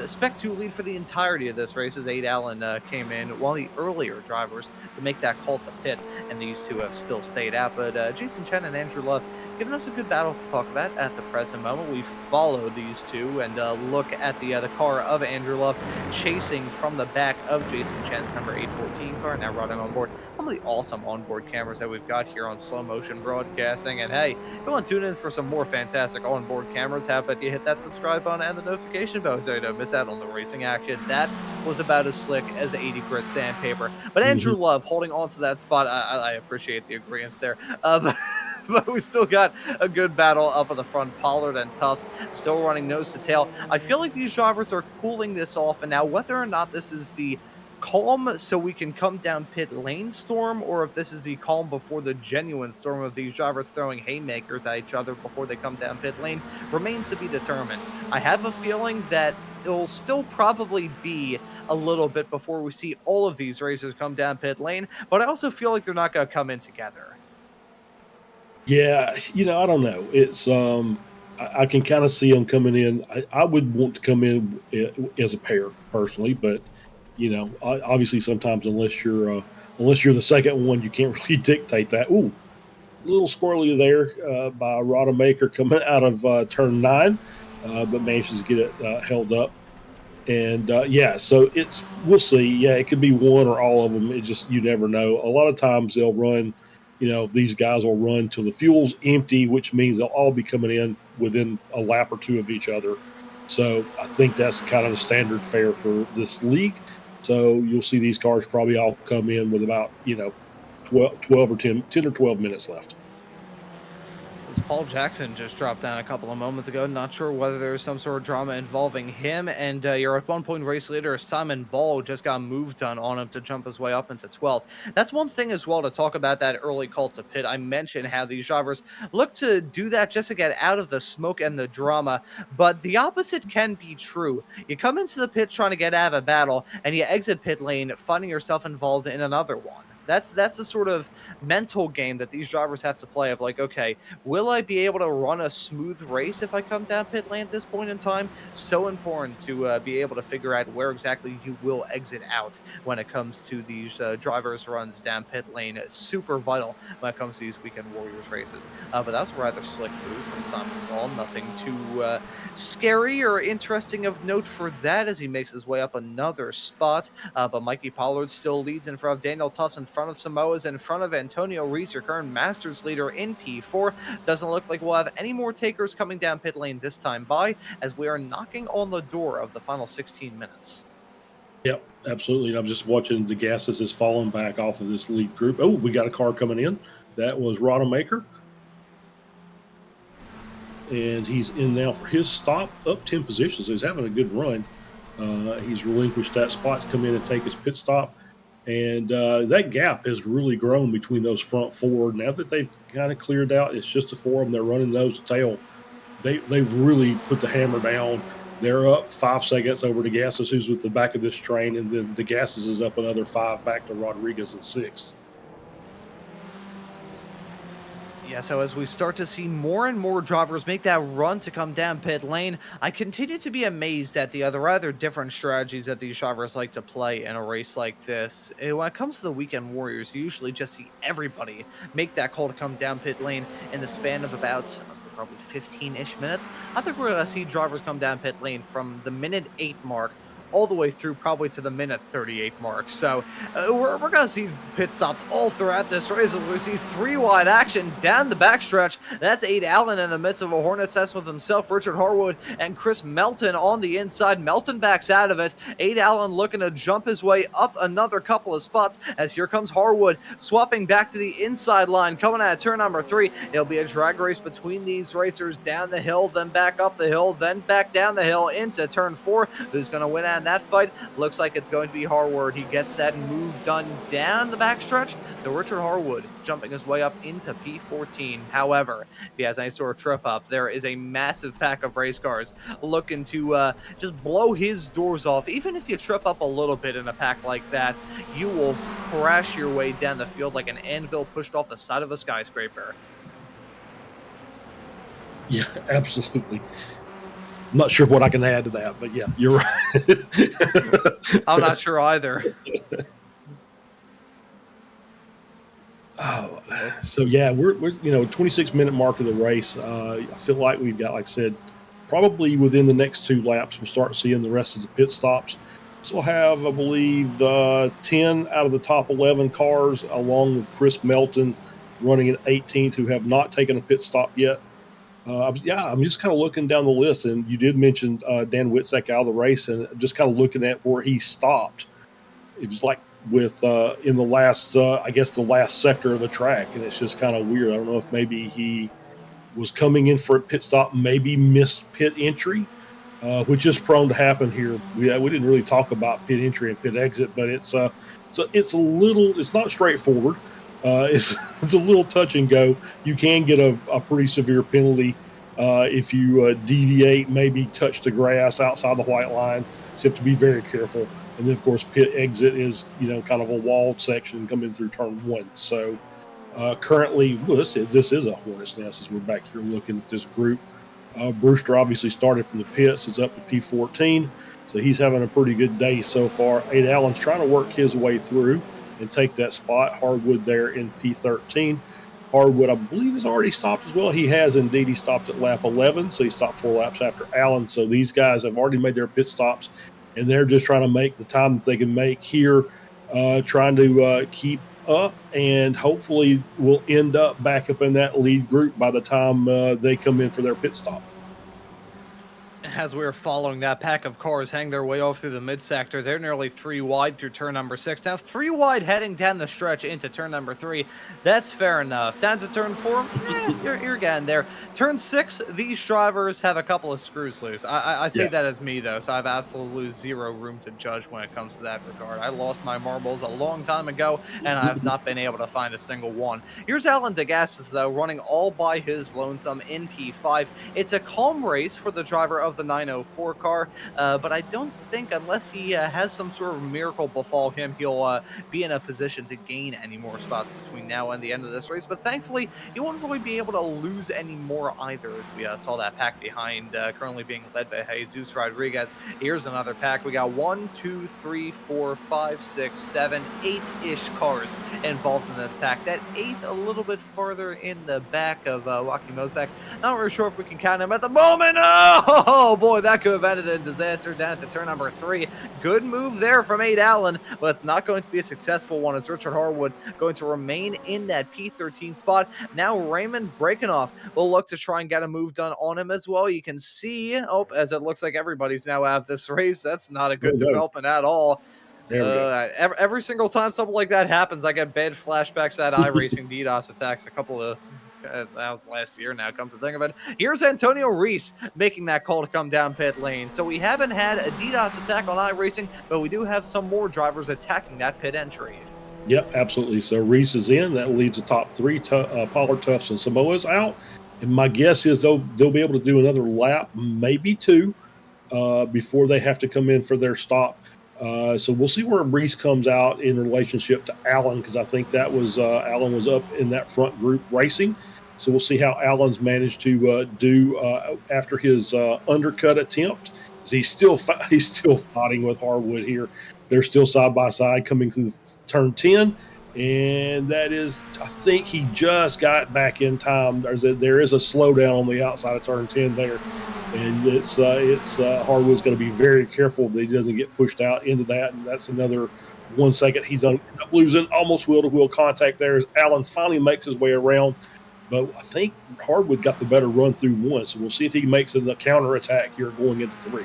Spec 2 lead for the entirety of this race, as Aid Allen came in, one of the earlier drivers to make that call to pit, and these two have still stayed out. But Jason Chen and Andrew Love giving us a good battle to talk about at the present moment. We follow these two and look at the car of Andrew Love chasing from the back of Jason Chen's number 814 car, now running on board some of the awesome onboard cameras that we've got here on Slow Motion Broadcasting. And hey, if you want to tune in for some more fantastic onboard cameras, how about you hit that subscribe button and the notification bell so you don't miss out on the racing action. That was about as slick as 80 grit sandpaper. But Andrew Love holding on to that spot, I appreciate the agreements there. But we still got a good battle up at the front. Pollard and Tufts still running nose to tail. I feel like these drivers are cooling this off, and now whether or not this is the calm so we can come down pit lane storm, or if this is the calm before the genuine storm of these drivers throwing haymakers at each other before they come down pit lane, remains to be determined. I have a feeling that it'll still probably be a little bit before we see all of these racers come down pit lane, but I also feel like they're not going to come in together. Yeah, I don't know. It's I can kind of see them coming in. I would want to come in as a pair personally, but obviously sometimes unless you're the second one, you can't really dictate that. Ooh, a little squirrely there by Rodemaker coming out of turn 9, but manages to get it held up. And so we'll see. Yeah, it could be one or all of them. You never know. A lot of times they'll run. These guys will run till the fuel's empty, which means they'll all be coming in within a lap or two of each other. So I think that's kind of the standard fare for this league. So you'll see these cars probably all come in with about 12 or 10 or 12 minutes left. Paul Jackson just dropped down a couple of moments ago. Not sure whether there's some sort of drama involving him. And your at one point race leader, Simon Ball, just got moved on him to jump his way up into 12th. That's one thing as well to talk about that early call to pit. I mentioned how these drivers look to do that just to get out of the smoke and the drama. But the opposite can be true. You come into the pit trying to get out of a battle, and you exit pit lane finding yourself involved in another one. That's the sort of mental game that these drivers have to play of like, okay, will I be able to run a smooth race if I come down pit lane at this point in time? So important to be able to figure out where exactly you will exit out when it comes to these drivers' runs down pit lane. Super vital when it comes to these Weekend Warriors races. But that was a rather slick move from Simon Ball. Nothing too scary or interesting of note for that as he makes his way up another spot. But Mikey Pollard still leads in front of Daniel Tufts in front of Samoa's, in front of Antonio Reese, your current Masters leader in P4. Doesn't look like we'll have any more takers coming down pit lane this time by, as we are knocking on the door of the final 16 minutes. Yep, absolutely. I'm just watching the gases is falling back off of this lead group. Oh, we got a car coming in. That was Rodemaker. And he's in now for his stop, up 10 positions. He's having a good run. He's relinquished that spot to come in and take his pit stop. And that gap has really grown between those front four. Now that they've kind of cleared out, it's just the four of them. They're running nose to tail. They've really put the hammer down. They're up 5 seconds over to Gassis, who's with the back of this train, and then the Gassis is up another 5 back to Rodriguez at 6. Yeah, so as we start to see more and more drivers make that run to come down pit lane, I continue to be amazed at the rather different strategies that these drivers like to play in a race like this. When it comes to the Weekend Warriors, you usually just see everybody make that call to come down pit lane in the span of about probably 15-ish minutes. I think we're going to see drivers come down pit lane from the minute 8 mark all the way through probably to the minute 38 mark. So we're going to see pit stops all throughout this race as we see 3 wide action down the backstretch. That's Aid Allen in the midst of a hornet's nest with himself, Richard Harwood, and Chris Melton on the inside. Melton backs out of it. Aid Allen looking to jump his way up another couple of spots as here comes Harwood swapping back to the inside line, coming out of turn number 3. It'll be a drag race between these racers down the hill, then back up the hill, then back down the hill into turn 4. Who's going to win out in that fight? Looks like it's going to be Harwood. He gets that move done down the backstretch. So Richard Harwood jumping his way up into P14. However, if he has any sort of trip up, there is a massive pack of race cars looking to just blow his doors off. Even if you trip up a little bit in a pack like that, you will crash your way down the field like an anvil pushed off the side of a skyscraper. Yeah, absolutely. I'm not sure what I can add to that, but yeah, you're right. I'm not sure either. Oh, so yeah, we're 26-minute mark of the race. I feel like we've got, like I said, probably within the next 2 laps, we'll start seeing the rest of the pit stops. So we'll have, I believe, 10 out of the top 11 cars, along with Chris Melton running in 18th, who have not taken a pit stop yet. I'm just kind of looking down the list, and you did mention Dan Witzek out of the race, and just kind of looking at where he stopped. It was like with in the last, the last sector of the track, and it's just kind of weird. I don't know if maybe he was coming in for a pit stop, maybe missed pit entry, which is prone to happen here. We didn't really talk about pit entry and pit exit, but it's not straightforward. It's a little touch and go. You can get a pretty severe penalty if you deviate, maybe touch the grass outside the white line. So you have to be very careful. And then, of course, pit exit is kind of a walled section coming through turn 1. So currently, this is a hornet's nest as we're back here looking at this group. Brewster obviously started from the pits, is up to P14, so he's having a pretty good day so far. Aid Allen's trying to work his way through and take that spot. Harwood there in P13. Harwood, I believe, has already stopped as well. He has indeed. He stopped at lap 11, so he stopped 4 laps after Allen. So these guys have already made their pit stops, and they're just trying to make the time that they can make here, trying to keep up, and hopefully will end up back up in that lead group by the time they come in for their pit stop. As we're following that pack of cars hang their way off through the mid-sector, they're nearly 3 wide through turn number 6. Now, 3 wide heading down the stretch into turn number 3. That's fair enough. Down to turn 4, you're getting there. Turn 6, these drivers have a couple of screws loose. I say that as me, though, so I have absolutely zero room to judge when it comes to that regard. I lost my marbles a long time ago, and I have not been able to find a single one. Here's Alan Degassis, though, running all by his lonesome in P5. It's a calm race for the driver of the 904 car, but I don't think, unless he has some sort of miracle befall him, he'll be in a position to gain any more spots between now and the end of this race. But thankfully, he won't really be able to lose any more either, as we saw that pack behind, currently being led by Jesus Rodriguez. Here's another pack. We got 1, 2, 3, 4, 5, 6, 7, 8-ish cars involved in this pack. That 8th a little bit farther in the back of Joachim Mosbeck. Not really sure if we can count him at the moment. Oh boy, that could have ended in disaster down to turn number 3. Good move there from Aid Allen, but it's not going to be a successful one as Richard Harwood going to remain in that P13 spot. Now Raymond Breakenoff will look to try and get a move done on him as well. You can see, as it looks like everybody's now out of this race. That's not a good development at all. Every single time something like that happens, I get bad flashbacks at iRacing DDoS attacks a couple of that was last year now, come to think of it. Here's Antonio Reese making that call to come down pit lane. So we haven't had a DDoS attack on iRacing, but we do have some more drivers attacking that pit entry. Yep, absolutely. So Reese is in. That leaves the top 3, Pollard, Tufts, and Samoa's out. And my guess is they'll be able to do another lap, maybe 2, before they have to come in for their stop. So we'll see where Reese comes out in relationship to Allen, because I think that was Allen was up in that front group racing. So we'll see how Allen's managed to do after his undercut attempt. He's still fighting with Harwood here. They're still side by side coming through turn 10, and that is, I think he just got back in time. There is a slowdown on the outside of turn 10 there. and it's Hardwood's going to be very careful that he doesn't get pushed out into that, and that's another 1 second he's end up losing almost wheel to wheel contact there as Allen finally makes his way around. But I think Hardwood got the better run through one, so we'll see if he makes a counter attack here going into 3.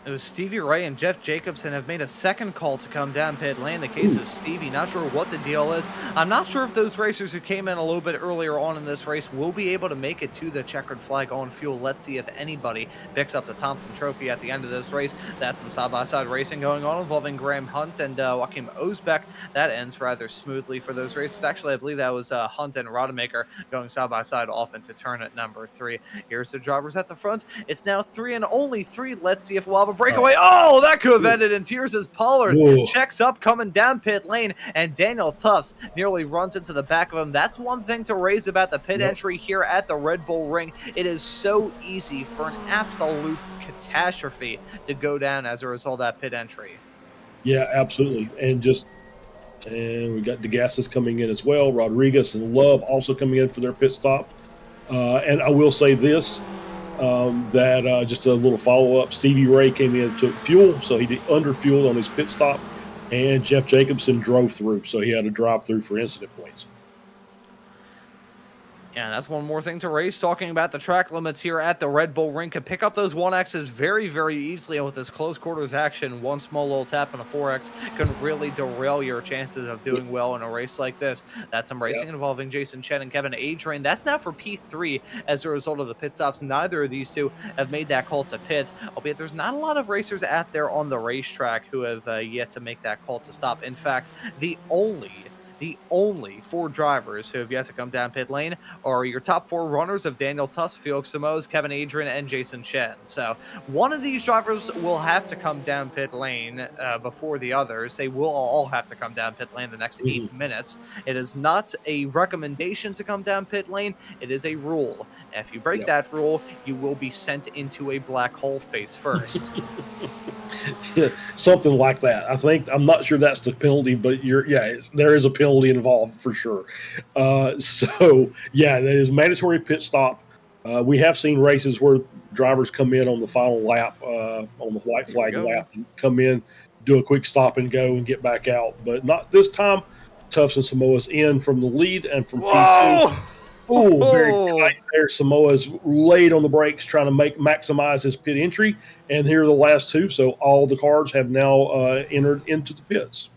It was Stevie Ray and Jeff Jacobson have made a second call to come down pit lane. The case is Stevie. Not sure what the deal is. I'm not sure if those racers who came in a little bit earlier on in this race will be able to make it to the checkered flag on fuel. Let's see if anybody picks up the Thompson Trophy at the end of this race. That's some side-by-side racing going on involving Graham Hunt and Joachim Osbeck. That ends rather smoothly for those races. Actually, I believe that was Hunt and Rodemaker going side-by-side off into turn at number 3. Here's the drivers at the front. It's now 3 and only 3. Let's see if we'll have a breakaway. Oh, that could have ended in tears as Pollard checks up coming down pit lane, and Daniel Tufts nearly runs into the back of him. That's one thing to raise about the pit entry here at the Red Bull Ring. It is so easy for an absolute catastrophe to go down as a result of that pit entry. Yeah, absolutely. And we got DeGassis coming in as well. Rodriguez and Love also coming in for their pit stop. And I will say this, that just a little follow-up, Stevie Ray came in and took fuel, so he did under-fueled on his pit stop, and Jeff Jacobson drove through, so he had to drive through for incident points. And that's one more thing to race. Talking about the track limits here at the Red Bull Ring, can pick up those 1Xs very, very easily. And with this close quarters action, one small little tap and a 4X can really derail your chances of doing well in a race like this. That's some racing involving Jason Chen and Kevin Adrian. That's now for P3 as a result of the pit stops. Neither of these two have made that call to pit, albeit there's not a lot of racers out there on the racetrack who have yet to make that call to stop. In fact, the only 4 drivers who have yet to come down pit lane are your top 4 runners of Daniel Tufts, Felix Samoes, Kevin Adrian, and Jason Chen. So one of these drivers will have to come down pit lane before the others. They will all have to come down pit lane the next 8 minutes. It is not a recommendation to come down pit lane. It is a rule. If you break that rule, you will be sent into a black hole face first. Something like that. I'm not sure that's the penalty, but there is a penalty involved for sure. So that is mandatory pit stop. We have seen races where drivers come in on the final lap, on the white flag lap, and come in, do a quick stop and go and get back out, but not this time. Tufts and Samoa's in from the lead and from P2. Oh, very tight there. Samoa's laid on the brakes trying to maximize his pit entry, and here are the last 2. So all the cars have now entered into the pits.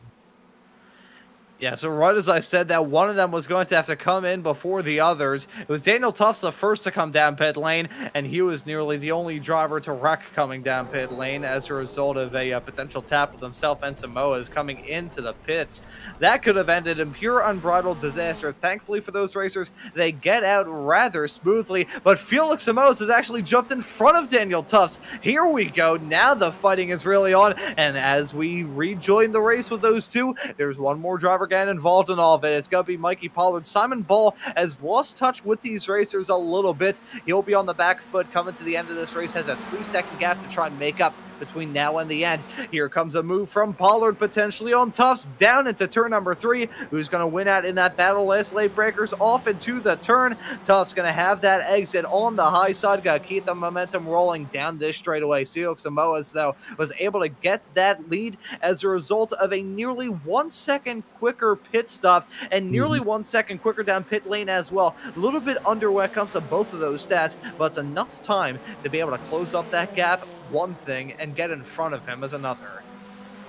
Yeah, so right as I said that, one of them was going to have to come in before the others. It was Daniel Tufts the first to come down pit lane, and he was nearly the only driver to wreck coming down pit lane as a result of a potential tap with himself and Samoas coming into the pits. That could have ended in pure unbridled disaster. Thankfully for those racers, they get out rather smoothly, but Felix Samoas has actually jumped in front of Daniel Tufts. Here we go. Now the fighting is really on, and as we rejoin the race with those 2, there's one more driver involved in all of it. It's going to be Mikey Pollard. Simon Ball has lost touch with these racers a little bit. He'll be on the back foot coming to the end of this race. Has a 3-second gap to try and make up between now and the end. Here comes a move from Pollard, potentially on Tufts, down into turn number 3. Who's going to win out in that battle? Last late breakers off into the turn. Tufts going to have that exit on the high side. Got to keep the momentum rolling down this straightaway. Felix Samoas, though, was able to get that lead as a result of a nearly 1 second quicker pit stop and nearly 1 second quicker down pit lane as well. A little bit under when it comes to both of those stats, but it's enough time to be able to close up that gap, one thing, and get in front of him as another.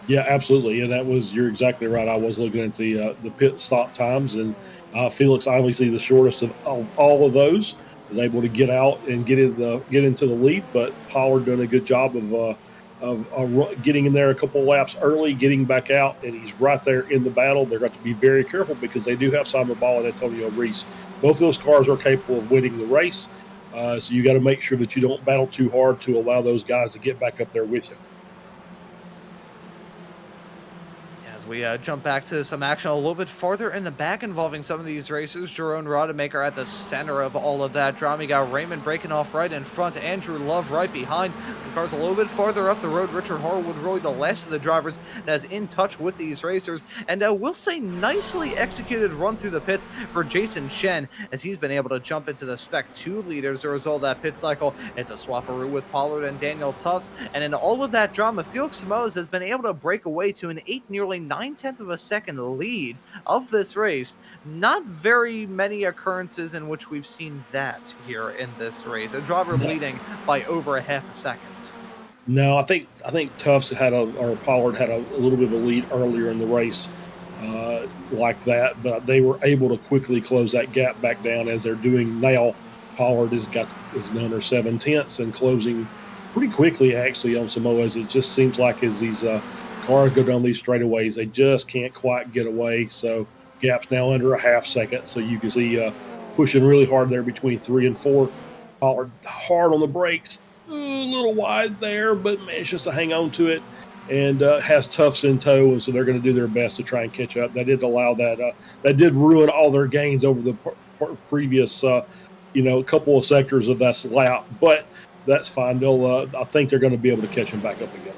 Yeah, absolutely. And you're exactly right. I was looking at the pit stop times, and Felix, obviously the shortest of all of those, was able to get out and get into the lead, but Pollard done a good job of getting in there a couple of laps early, getting back out, and he's right there in the battle. They're got to be very careful because they do have Simon Ball and Antonio Reese. Both of those cars are capable of winning the race, so you got to make sure that you don't battle too hard to allow those guys to get back up there with you. As we jump back to some action a little bit farther in the back involving some of these racers, Jerome Rodemaker at the center of all of that drama. You got Raymond breaking off right in front, Andrew Love right behind. The car's a little bit farther up the road. Richard Harwood, really the last of the drivers that's in touch with these racers. And we'll say nicely executed run through the pits for Jason Chen, as he's been able to jump into the Spec 2 lead as a result of that pit cycle. It's a swapperoo with Pollard and Daniel Tufts. And in all of that drama, Felix Samoas has been able to break away to an 8, nearly 9/10 of a second lead of this race. Not very many occurrences in which we've seen that here in this race. A driver leading by over a half a second. No, I think Tufts or Pollard had a little bit of a lead earlier in the race like that, but they were able to quickly close that gap back down as they're doing now. Pollard is under 7/10 and closing pretty quickly actually on Samoas. It just seems like as these cars go down these straightaways, they just can't quite get away. So gap's now under a half second. So you can see pushing really hard there between 3 and 4. Pollard hard on the brakes, a little wide there, but manages to hang on to it and has Tufts in tow. And so they're going to do their best to try and catch up. That did allow that. That did ruin all their gains over the previous, couple of sectors of that lap. But that's fine. I think they're going to be able to catch him back up again.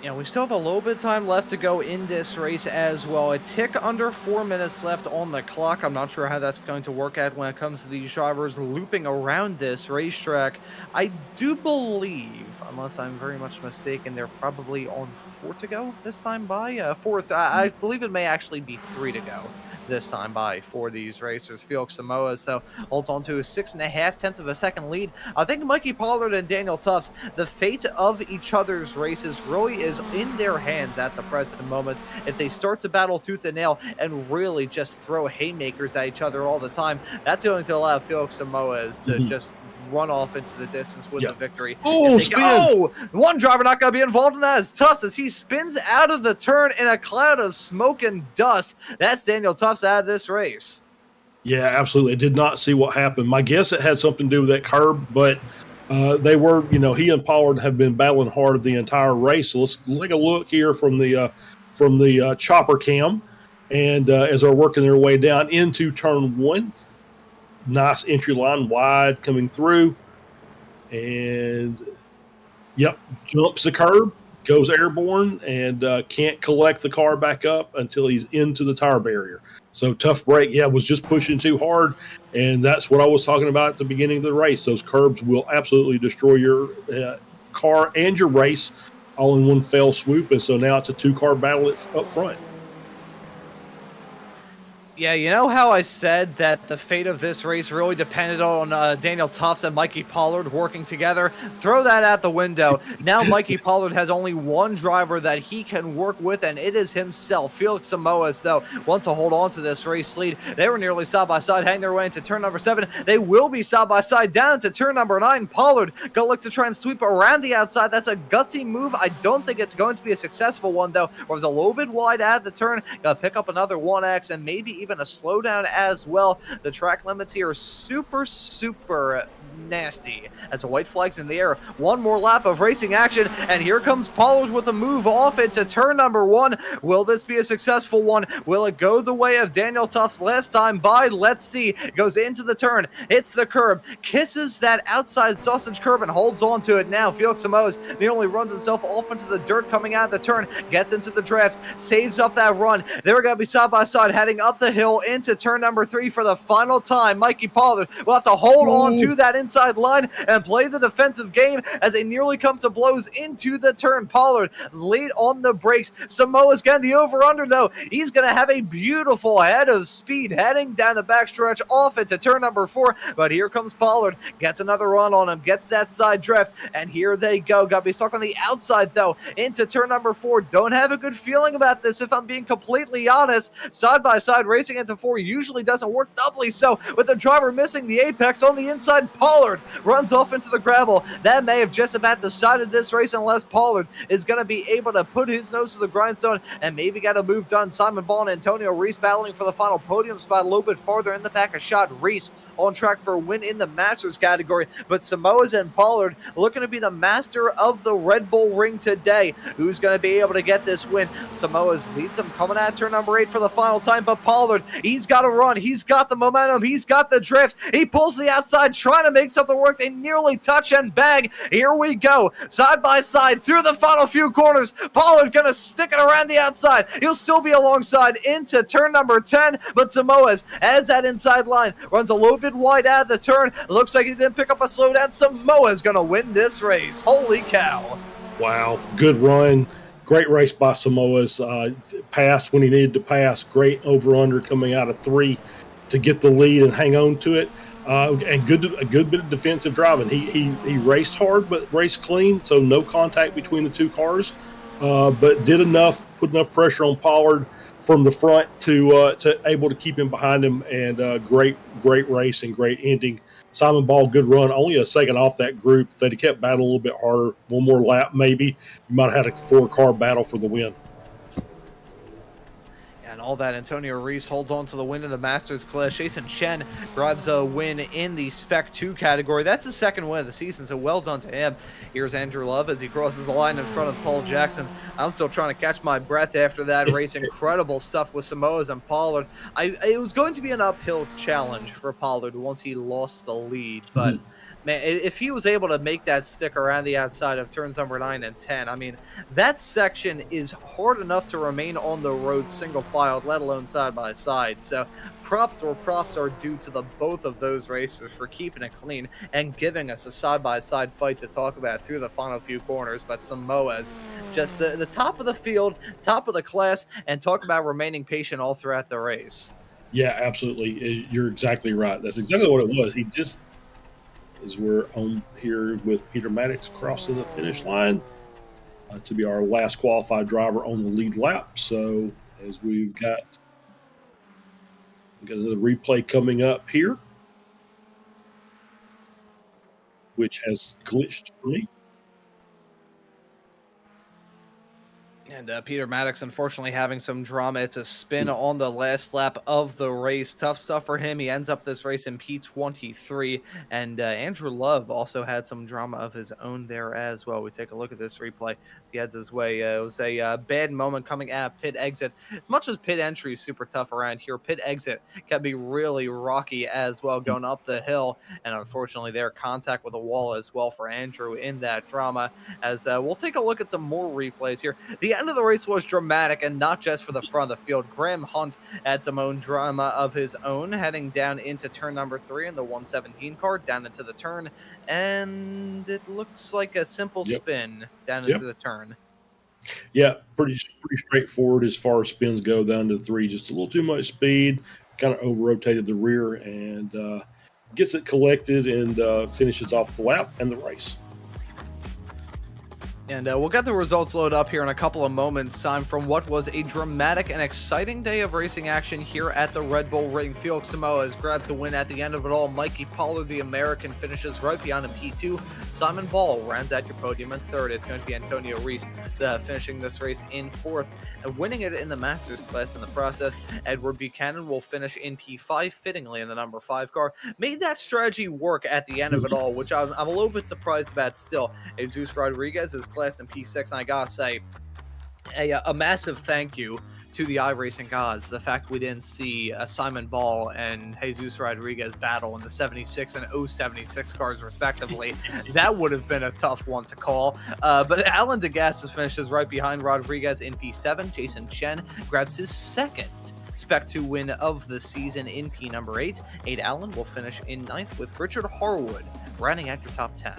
Yeah, we still have a little bit of time left to go in this race as well. A tick under 4 minutes left on the clock. I'm not sure how that's going to work out when it comes to these drivers looping around this racetrack. I do believe, unless I'm very much mistaken, they're probably on 4 to go this time by. Fourth, I believe it may actually be 3 to go this time by for these racers. Felix Samoas, though, holds on to a 6.5 of a second lead. I think Mikey Pollard and Daniel Tufts, the fate of each other's races really is in their hands at the present moment. If they start to battle tooth and nail and really just throw haymakers at each other all the time, that's going to allow Felix Samoas to just run off into the distance with the victory. One driver not going to be involved in that is Tufts as he spins out of the turn in a cloud of smoke and dust. That's Daniel Tufts out of this race. Yeah, absolutely. I did not see what happened. My guess it had something to do with that curb, but they were, he and Pollard have been battling hard the entire race. So let's take a look here from the chopper cam, and as they're working their way down into turn 1. Nice entry line, wide coming through, and jumps the curb, goes airborne, and can't collect the car back up until he's into the tire barrier. So tough break. Was just pushing too hard, and that's what I was talking about at the beginning of the race. Those curbs will absolutely destroy your car and your race all in one fell swoop, and so now it's a 2-car battle up front. Yeah, you know how I said that the fate of this race really depended on Daniel Tufts and Mikey Pollard working together? Throw that out the window. Now Mikey Pollard has only one driver that he can work with, and it is himself. Felix Samoas, though, wants to hold on to this race lead. They were nearly side-by-side, heading their way into turn number 7. They will be side-by-side down to turn number 9. Pollard going to look to try and sweep around the outside. That's a gutsy move. I don't think it's going to be a successful one, though. It was a little bit wide at the turn. Got to pick up another 1X and maybe even a slowdown as well. The track limits here are super nasty as a white flag's in the air. One more lap of racing action, and here comes Pollard with a move off into turn number 1. Will this be a successful one? Will it go the way of Daniel Tufts last time by? Let's see. Goes into the turn, hits the curb, kisses that outside sausage curb and holds on to it. Now Felix Samoas nearly runs himself off into the dirt coming out of the turn, gets into the draft, saves up that run. They're going to be side by side heading up the hill into turn number 3 for the final time. Mikey Pollard will have to hold on to that inside line and play the defensive game as they nearly come to blows into the turn. Pollard late on the brakes. Samoa's getting the over-under, though. He's going to have a beautiful head of speed heading down the backstretch off into turn number 4, but here comes Pollard. Gets another run on him, gets that side drift, and here they go. Got to be stuck on the outside, though, into turn number 4. Don't have a good feeling about this, if I'm being completely honest. Side-by-side racing racing into 4 usually doesn't work, doubly so with the driver missing the apex on the inside. Pollard runs off into the gravel. That may have just about decided this race unless Pollard is going to be able to put his nose to the grindstone and maybe get a move done. Simon Ball and Antonio Reese battling for the final podium spot a little bit farther in the back. A shot. Reese on track for a win in the Masters category, but Samoas and Pollard looking to be the master of the Red Bull Ring today. Who's going to be able to get this win? Samoas leads him coming at turn number 8 for the final time, but Pollard, he's got to run. He's got the momentum. He's got the drift. He pulls the outside, trying to make something work. They nearly touch and bang. Here we go. Side by side through the final few corners. Pollard going to stick it around the outside. He'll still be alongside into turn number 10, but Samoas, as that inside line, runs a little bit wide out of the turn. Looks like he didn't pick up a slowdown. Samoa's going to win this race. Holy cow. Wow. Good run. Great race by Samoa's. Passed when he needed to pass. Great over-under coming out of 3 to get the lead and hang on to it. And a good bit of defensive driving. He raced hard, but raced clean, so no contact between the two cars. But did enough, put enough pressure on Pollard from the front to able to keep him behind him. And great race and great ending. Simon Ball, good run. Only a second off that group. If they'd have kept battling a little bit harder, one more lap maybe, you might have had a 4-car battle for the win. And all that, Antonio Reese holds on to the win in the Masters class. Jason Chen grabs a win in the Spec 2 category. That's his second win of the season, so well done to him. Here's Andrew Love as he crosses the line in front of Paul Jackson. I'm still trying to catch my breath after that race. Incredible stuff with Samoas and Pollard. It was going to be an uphill challenge for Pollard once he lost the lead, but man, if he was able to make that stick around the outside of turns number 9 and 10, I mean, that section is hard enough to remain on the road single filed, let alone side by side. So props are due to the both of those racers for keeping it clean and giving us a side by side fight to talk about through the final few corners. But Samoa's just the top of the field, top of the class, and talk about remaining patient all throughout the race. Yeah, absolutely. You're exactly right. That's exactly what it was. He just, as we're on here with Peter Maddox crossing the finish line to be our last qualified driver on the lead lap. So as we've got another replay coming up here, which has glitched for me. And Peter Maddox, unfortunately, having some drama. It's a spin on the last lap of the race. Tough stuff for him. He ends up this race in P23. And Andrew Love also had some drama of his own there as well. We take a look at this replay. He heads his way. It was a bad moment coming at pit exit. As much as pit entry is super tough around here, pit exit can be really rocky as well, going up the hill. And unfortunately, there contact with a wall as well for Andrew in that drama. As we'll take a look at some more replays here. The end of the race was dramatic, and not just for the front of the field. Graham Hunt had some own drama of his own, heading down into turn number 3 in the 117 car, down into the turn, and it looks like a simple spin down into the turn. Yeah, pretty straightforward as far as spins go down to 3. Just a little too much speed, kind of over-rotated the rear, and gets it collected and finishes off the lap and the race. And we'll get the results load up here in a couple of moments' time from what was a dramatic and exciting day of racing action here at the Red Bull Ring. Felix Samoas grabs the win at the end of it all. Mikey Pollard, the American, finishes right behind him, P2. Simon Ball rounds out your podium in 3rd. It's going to be Antonio Reese finishing this race in 4th and winning it in the Masters class in the process. Edward Buchanan will finish in P5, fittingly in the number 5 car. Made that strategy work at the end of it all, which I'm a little bit surprised about still. Jesus Rodriguez is class in P6, and I gotta say, a massive thank you to the iRacing gods. The fact we didn't see Simon Ball and Jesus Rodriguez battle in the 76 and 076 cars respectively. That would have been a tough one to call. But Alan DeGastis finishes right behind Rodriguez in P7. Jason Chen grabs his second Spec 2 win of the season in P number 8. Aid Allen will finish in 9th with Richard Harwood rounding out your top 10.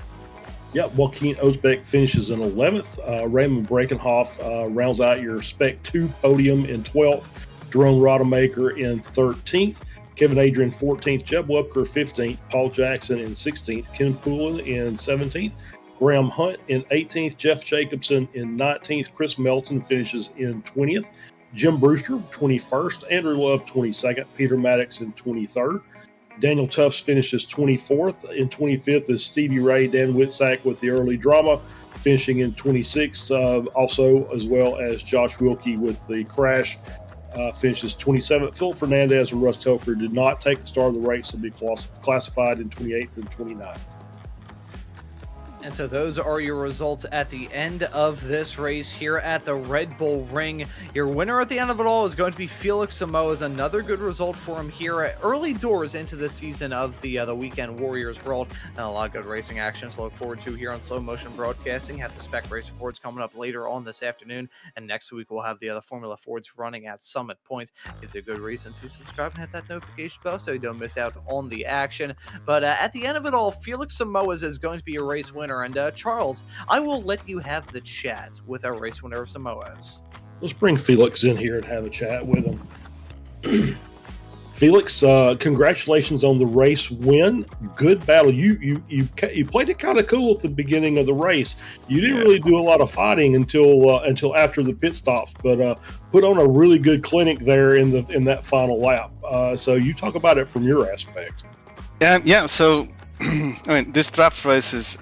Yeah, Joaquin Osbeck finishes in 11th. Raymond Brekenhoff rounds out your Spec 2 podium in 12th. Jerome Rodemaker in 13th. Kevin Adrian 14th. Jeb Webker 15th. Paul Jackson in 16th. Ken Poulin in 17th. Graham Hunt in 18th. Jeff Jacobson in 19th. Chris Melton finishes in 20th. Jim Brewster, 21st. Andrew Love, 22nd. Peter Maddox in 23rd. Daniel Tufts finishes 24th. In 25th is Stevie Ray, Dan Whitsack with the early drama, finishing in 26th. Also, as well as Josh Wilkie with the crash, finishes 27th. Philip Fernandez and Russ Telker did not take the start of the race and be classified in 28th and 29th. And so those are your results at the end of this race here at the Red Bull Ring. Your winner at the end of it all is going to be Felix Samoas. Another good result for him here at early doors into the season of the Weekend Warriors World. And a lot of good racing action to look forward to here on Slow Motion Broadcasting. Have the Spec Race Fords coming up later on this afternoon. And next week we'll have the Formula Fords running at Summit Point. It's a good reason to subscribe and hit that notification bell so you don't miss out on the action. But at the end of it all, Felix Samoas is going to be a race winner. And Charles, I will let you have the chat with our race winner of Samoas. Let's bring Felix in here and have a chat with him. Felix, congratulations on the race win. Good battle. You played it kind of cool at the beginning of the race. You didn't really do a lot of fighting until after the pit stops, but put on a really good clinic there in that final lap. So you talk about it from your aspect. Yeah. So I mean, this draft race is.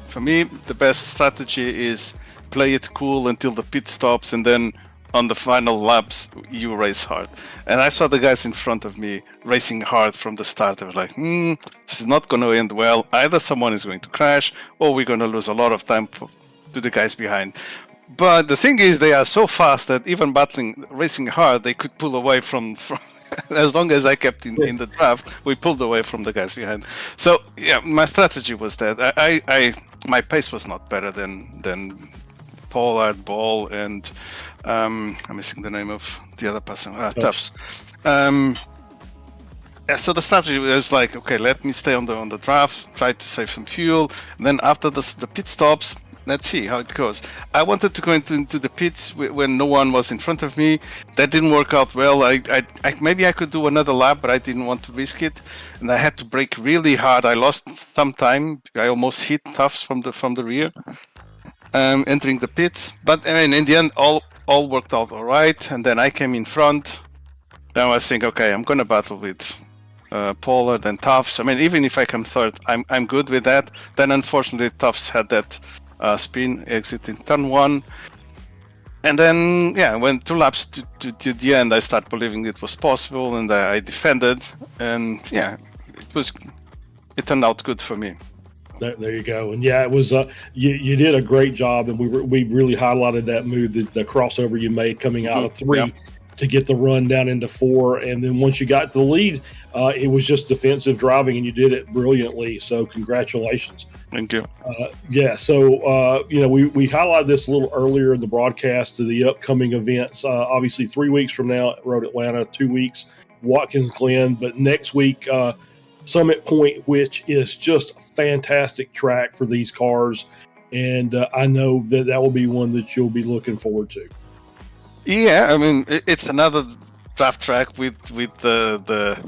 For me, the best strategy is play it cool until the pit stops, and then on the final laps, you race hard. And I saw the guys in front of me racing hard from the start. I was like, this is not going to end well. Either someone is going to crash, or we're going to lose a lot of time to the guys behind. But the thing is, they are so fast that even racing hard, they could pull away from as long as I kept in the draft, we pulled away from the guys behind. So yeah, my strategy was that my pace was not better than Pollard, Ball, and I'm missing the name of the other person, Tufts. So the strategy was like, okay, let me stay on the draft, try to save some fuel, and then after the pit stops, let's see how it goes. I wanted to go into the pits when no one was in front of me. That didn't work out well. I maybe I could do another lap, but I didn't want to risk it, and I had to brake really hard. I lost some time. I almost hit Tufts from the rear, entering the pits. But I mean, in the end, all worked out all right. And then I came in front. Then I was thinking, okay, I'm gonna battle with Pollard and Tufts. I mean, even if I come third, I'm good with that. Then unfortunately, Tufts had that spin exit in turn one, and then when 2 laps to the end, I started believing it was possible, and I defended, and it turned out good for me. There you go. And it was you did a great job, and we really highlighted that move, the crossover you made coming out of 3 to get the run down into 4, and then once you got to the lead, it was just defensive driving, and you did it brilliantly. So congratulations. Thank you. So we highlighted this a little earlier in the broadcast to the upcoming events. Obviously, 3 weeks from now at Road Atlanta, 2 weeks Watkins Glen, but next week Summit Point, which is just a fantastic track for these cars, and I know that will be one that you'll be looking forward to. Yeah, I mean, it's another draft track with the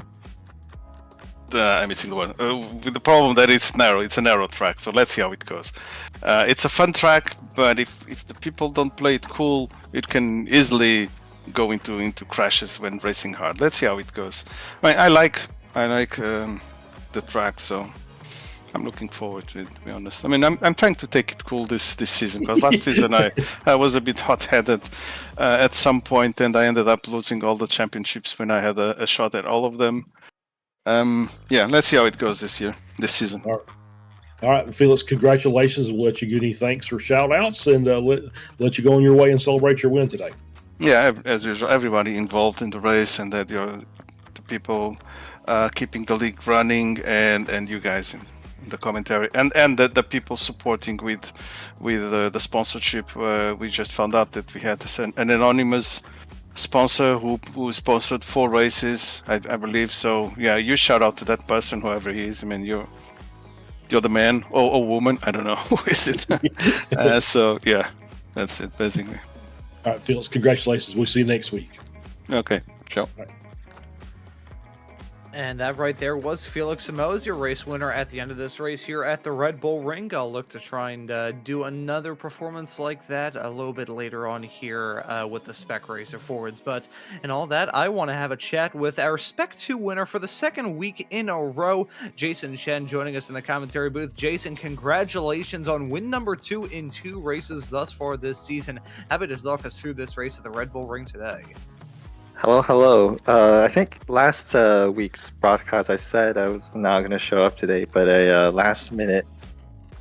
I'm missing the word. With the problem that it's narrow. It's a narrow track, so let's see how it goes. It's a fun track, but if the people don't play it cool, it can easily go into crashes when racing hard. Let's see how it goes. I mean, I like the track, so I'm looking forward to it, to be honest. I mean, I'm trying to take it cool this season, because last season I was a bit hot-headed at some point, and I ended up losing all the championships when I had a shot at all of them. Let's see how it goes this season. All right, Felix, congratulations. We'll let you get any thanks or shout-outs, and let you go on your way and celebrate your win today. Yeah, as usual, everybody involved in the race, and that the people keeping the league running, and you guys in the commentary, and the people supporting with the sponsorship. We just found out that we had an anonymous sponsor who sponsored 4 races, I believe. So yeah, you shout out to that person, whoever he is. I mean, you're the man or woman. I don't know who is it. So yeah, that's it basically. All right, Felix, congratulations. We'll see you next week. Okay, ciao. Right. And that right there was Felix Samoz, your race winner at the end of this race here at the Red Bull Ring. I'll look to try and do another performance like that a little bit later on here with the Spec Racer Forwards. But in all that, I want to have a chat with our Spec 2 winner for the second week in a row, Jason Shen, joining us in the commentary booth. Jason, congratulations on win number 2 in 2 races thus far this season. Happy to talk us through this race at the Red Bull Ring today. Hello. I think last week's broadcast I said I was not going to show up today, but I last minute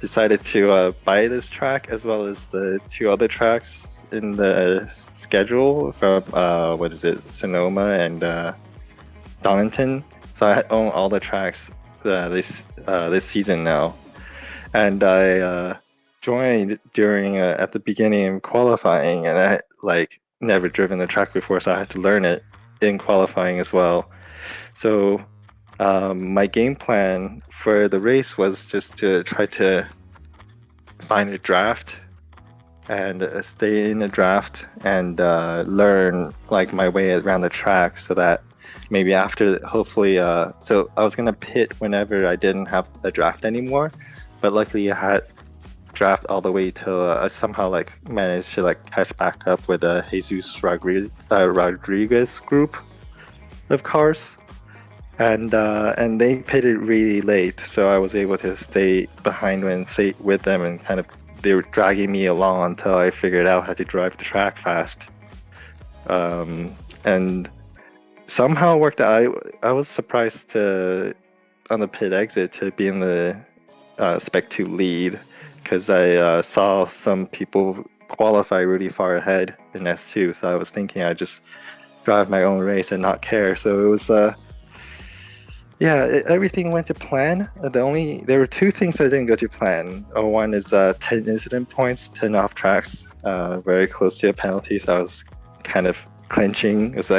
decided to buy this track as well as the 2 other tracks in the schedule from Sonoma and Donington. So I own all the tracks this season now, and I joined during at the beginning of qualifying, and I never driven the track before, so I had to learn it in qualifying as well. So my game plan for the race was just to try to find a draft and stay in a draft and learn my way around the track, so that maybe after, hopefully, so I was gonna pit whenever I didn't have a draft anymore, but luckily I had draft all the way till I somehow managed to catch back up with a Jesus Rodriguez group of cars, and they pitted really late, so I was able to stay behind and stay with them, and they were dragging me along until I figured out how to drive the track fast, and somehow worked out. I was surprised on the pit exit to be in the Spec 2 lead, because I saw some people qualify really far ahead in S2, so I was thinking I'd just drive my own race and not care. So it was, everything went to plan. There were 2 things that didn't go to plan. One is 10 incident points, 10 off tracks, very close to a penalty, so I was kind of clinching. It was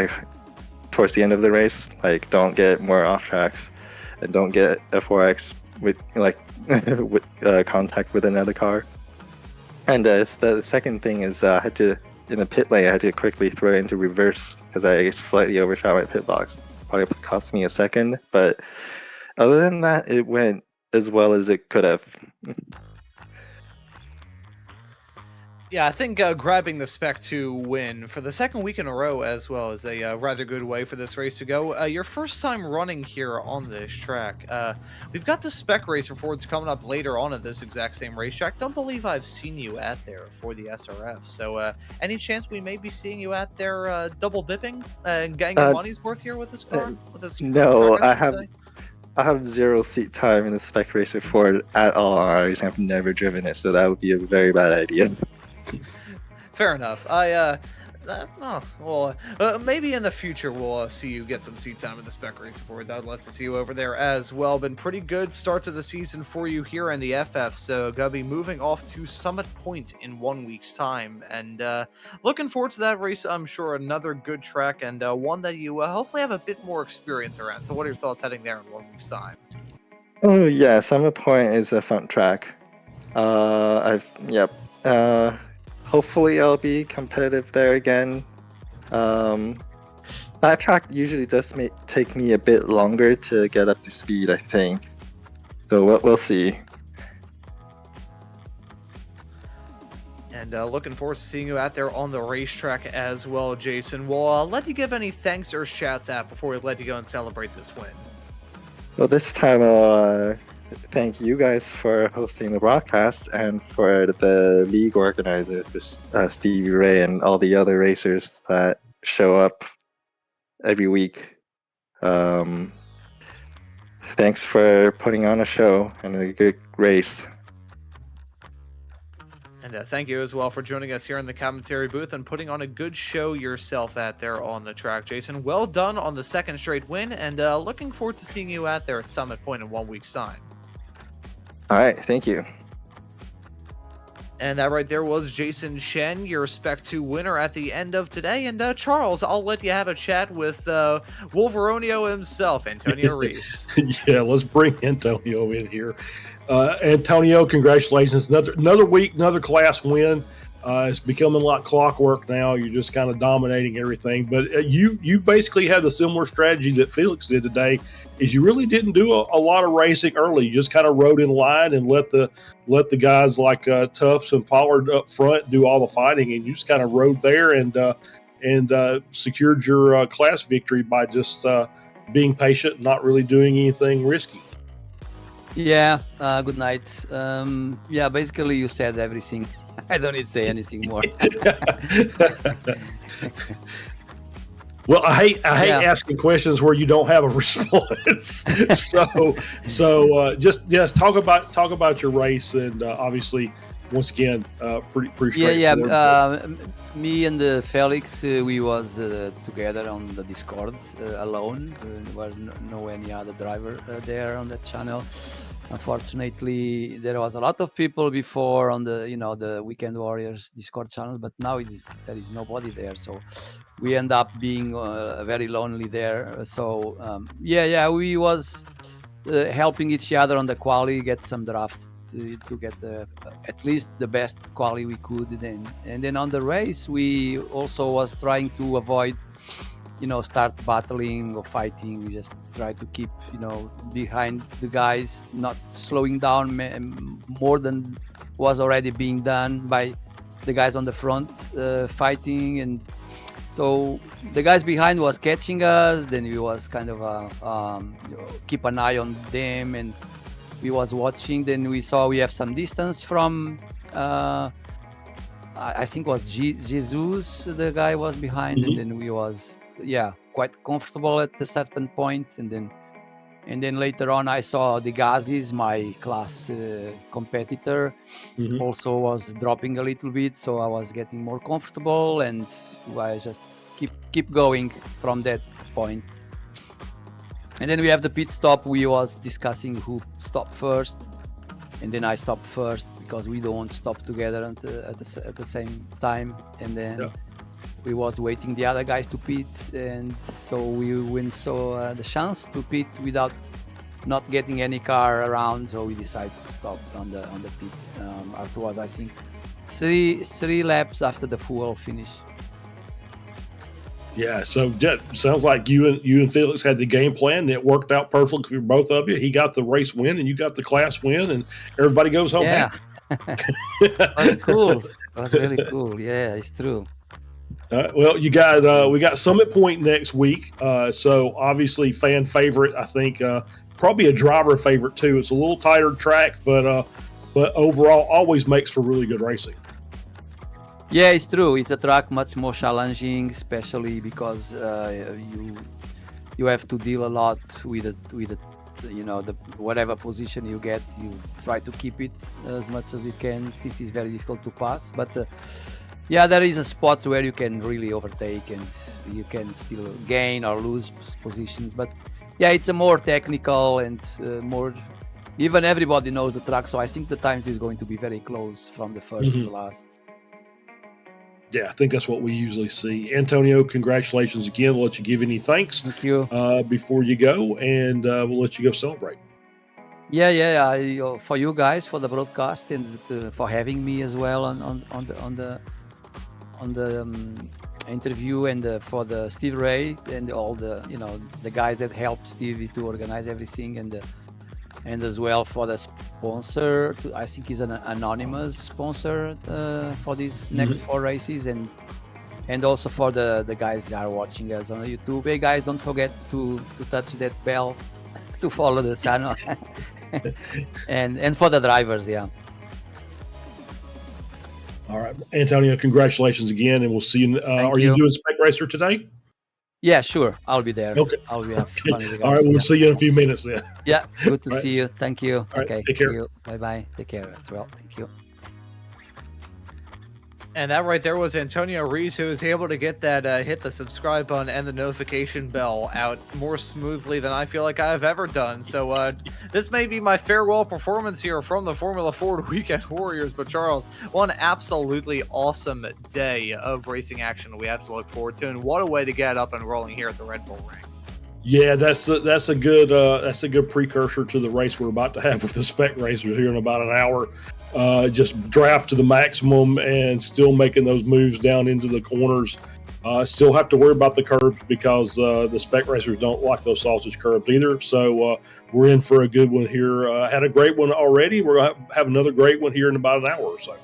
towards the end of the race, don't get more off tracks, and don't get a 4X with with contact with another car. And the second thing is I had to, in the pit lane, I had to quickly throw it into reverse because I slightly overshot my pit box. Probably cost me a second, but other than that, it went as well as it could have. Yeah, I think grabbing the Spec 2 win for the second week in a row as well is a rather good way for this race to go. Your first time running here on this track. We've got the Spec Racer Forwards coming up later on at this exact same racetrack. Don't believe I've seen you at there for the SRF. So any chance we may be seeing you at there double dipping and getting your money's worth here with this car? No, I have 0 seat time in the Spec Racer Ford at all. I have never driven it, so that would be a very bad idea. Fair enough. Maybe in the future we'll see you get some seat time in the Spec Racer Forwards. I'd love to see you over there as well. Been pretty good start to the season for you here in the FF, so gonna be moving off to Summit Point in 1 week's time, and looking forward to that race. I'm sure another good track, and one that you hopefully have a bit more experience around. So what are your thoughts heading there in 1 week's time? Oh yeah, Summit Point is a fun track. Hopefully I'll be competitive there again. That track usually does take me a bit longer to get up to speed, I think. So we'll see. And looking forward to seeing you out there on the racetrack as well, Jason. We'll let you give any thanks or shouts out before we let you go and celebrate this win. Well, this time I'll thank you guys for hosting the broadcast, and for the league organizers, Stevie Ray and all the other racers that show up every week. Thanks for putting on a show and a good race. And thank you as well for joining us here in the commentary booth and putting on a good show yourself out there on the track, Jason. Well done on the second straight win, and looking forward to seeing you out there at Summit Point in 1 week's time. All right, thank you. And that right there was Jason Shen, your Spec 2 winner at the end of today. And Charles, I'll let you have a chat with Wolveronio himself, Antonio Reese. Yeah, let's bring Antonio in here. Antonio, congratulations. Another week, another class win. It's becoming like clockwork now. You're just kind of dominating everything. But you basically had the similar strategy that Felix did today. Is you really didn't do a lot of racing early. You just kind of rode in line and let the guys like Tufts and Pollard up front do all the fighting, and you just kind of rode there and secured your class victory by just being patient, not really doing anything risky. Yeah, good night. Yeah, basically you said everything. I don't need to say anything more. Well, I hate asking questions where you don't have a response. so just talk about your race, and obviously, once again, pretty straightforward. Yeah. Me and Felix, we was together on the Discord alone. There was no any other driver there on that channel. Unfortunately, there was a lot of people before on the Weekend Warriors Discord channel, but now there is nobody there. So we end up being very lonely there. So we was helping each other on the quali, get some draft to get at least the best quali we could. And then on the race, we also was trying to avoid start battling or fighting. We just try to keep behind the guys, not slowing down more than was already being done by the guys on the front fighting. And so the guys behind was catching us, then we was kind of keep an eye on them, and we was watching. Then we saw we have some distance from I think it was Jesus, the guy was behind. Mm-hmm. And then we was quite comfortable at a certain point, and then later on I saw the Gazis, my class competitor, Mm-hmm. also was dropping a little bit, so I was getting more comfortable, and I just keep going from that point. And then we have the pit stop. We was discussing who stopped first, and then I stopped first because we don't stop together at the same time. And then we was waiting the other guys to pit, and so we win the chance to pit without not getting any car around. So we decided to stop on the pit. Afterwards, I think three laps after the full finish. Yeah, so sounds like you and Felix had the game plan, and it worked out perfectly for both of you. He got the race win, and you got the class win, and everybody goes home. Yeah, was cool. It was really cool. Yeah, it's true. Well, we got Summit Point next week. So obviously fan favorite. I think probably a driver favorite too. It's a little tighter track, but overall always makes for really good racing. Yeah, it's true. It's a track much more challenging, especially because you have to deal a lot with the whatever position you get. You try to keep it as much as you can, since it's very difficult to pass. But there is a spot where you can really overtake, and you can still gain or lose positions. But it's a more technical and more. Even everybody knows the track, so I think the times is going to be very close from the first to the last. Yeah, I think that's what we usually see. Antonio, congratulations again. We'll let you give any thanks. Thank you. Before you go, and we'll let you go celebrate. Yeah. For you guys, for the broadcast, and for having me as well on the interview, and for the Steve Ray and all the the guys that helped Stevie to organize everything, and as well for the sponsor. I think he's an anonymous sponsor for these next 4 races, and also for the guys that are watching us on YouTube. Hey guys, don't forget to touch that bell to follow the channel, and for the drivers. All right, Antonio, congratulations again, and we'll see you. Are you doing Spec Racer today? Yeah, sure. I'll be there. Okay. I'll be have fun with the guys. All right, we'll see you in a few minutes then. Yeah, good to see you. Thank you. All right, okay, take care. See you. Bye-bye. Take care as well. Thank you. And that right there was Antonio Rees, who was able to get that hit the subscribe button and the notification bell out more smoothly than I feel like I've ever done. So this may be my farewell performance here from the Formula Ford Weekend Warriors. But Charles, one absolutely awesome day of racing action we have to look forward to, and what a way to get up and rolling here at the Red Bull Ring. Yeah, that's a good precursor to the race we're about to have with the spec racers here in about an hour. Just draft to the maximum and still making those moves down into the corners. Still have to worry about the curbs because the spec racers don't like those sausage curbs either. So we're in for a good one here. Had a great one already. We're going to have another great one here in about an hour or so.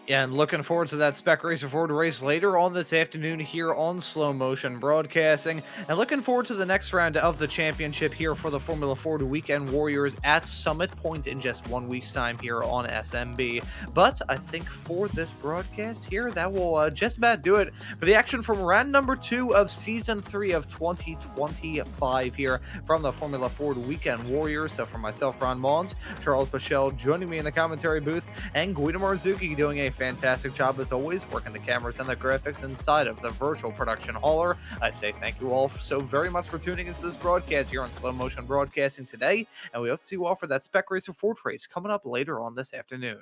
Yeah, and looking forward to that Spec Racer Ford race later on this afternoon here on Slow Motion Broadcasting. And looking forward to the next round of the championship here for the Formula Ford Weekend Warriors at Summit Point in just 1 week's time here on SMB. But I think for this broadcast here, that will just about do it for the action from round number 2 of Season 3 of 2025 here from the Formula Ford Weekend Warriors. So for myself, Ron Maunz, Charles Boshell joining me in the commentary booth, and Guido Marzucchi doing a fantastic job as always, working the cameras and the graphics inside of the virtual production hauler. I say thank you all so very much for tuning into this broadcast here on Slow Motion Broadcasting today, and we hope to see you all for that Spec Racer Ford race coming up later on this afternoon.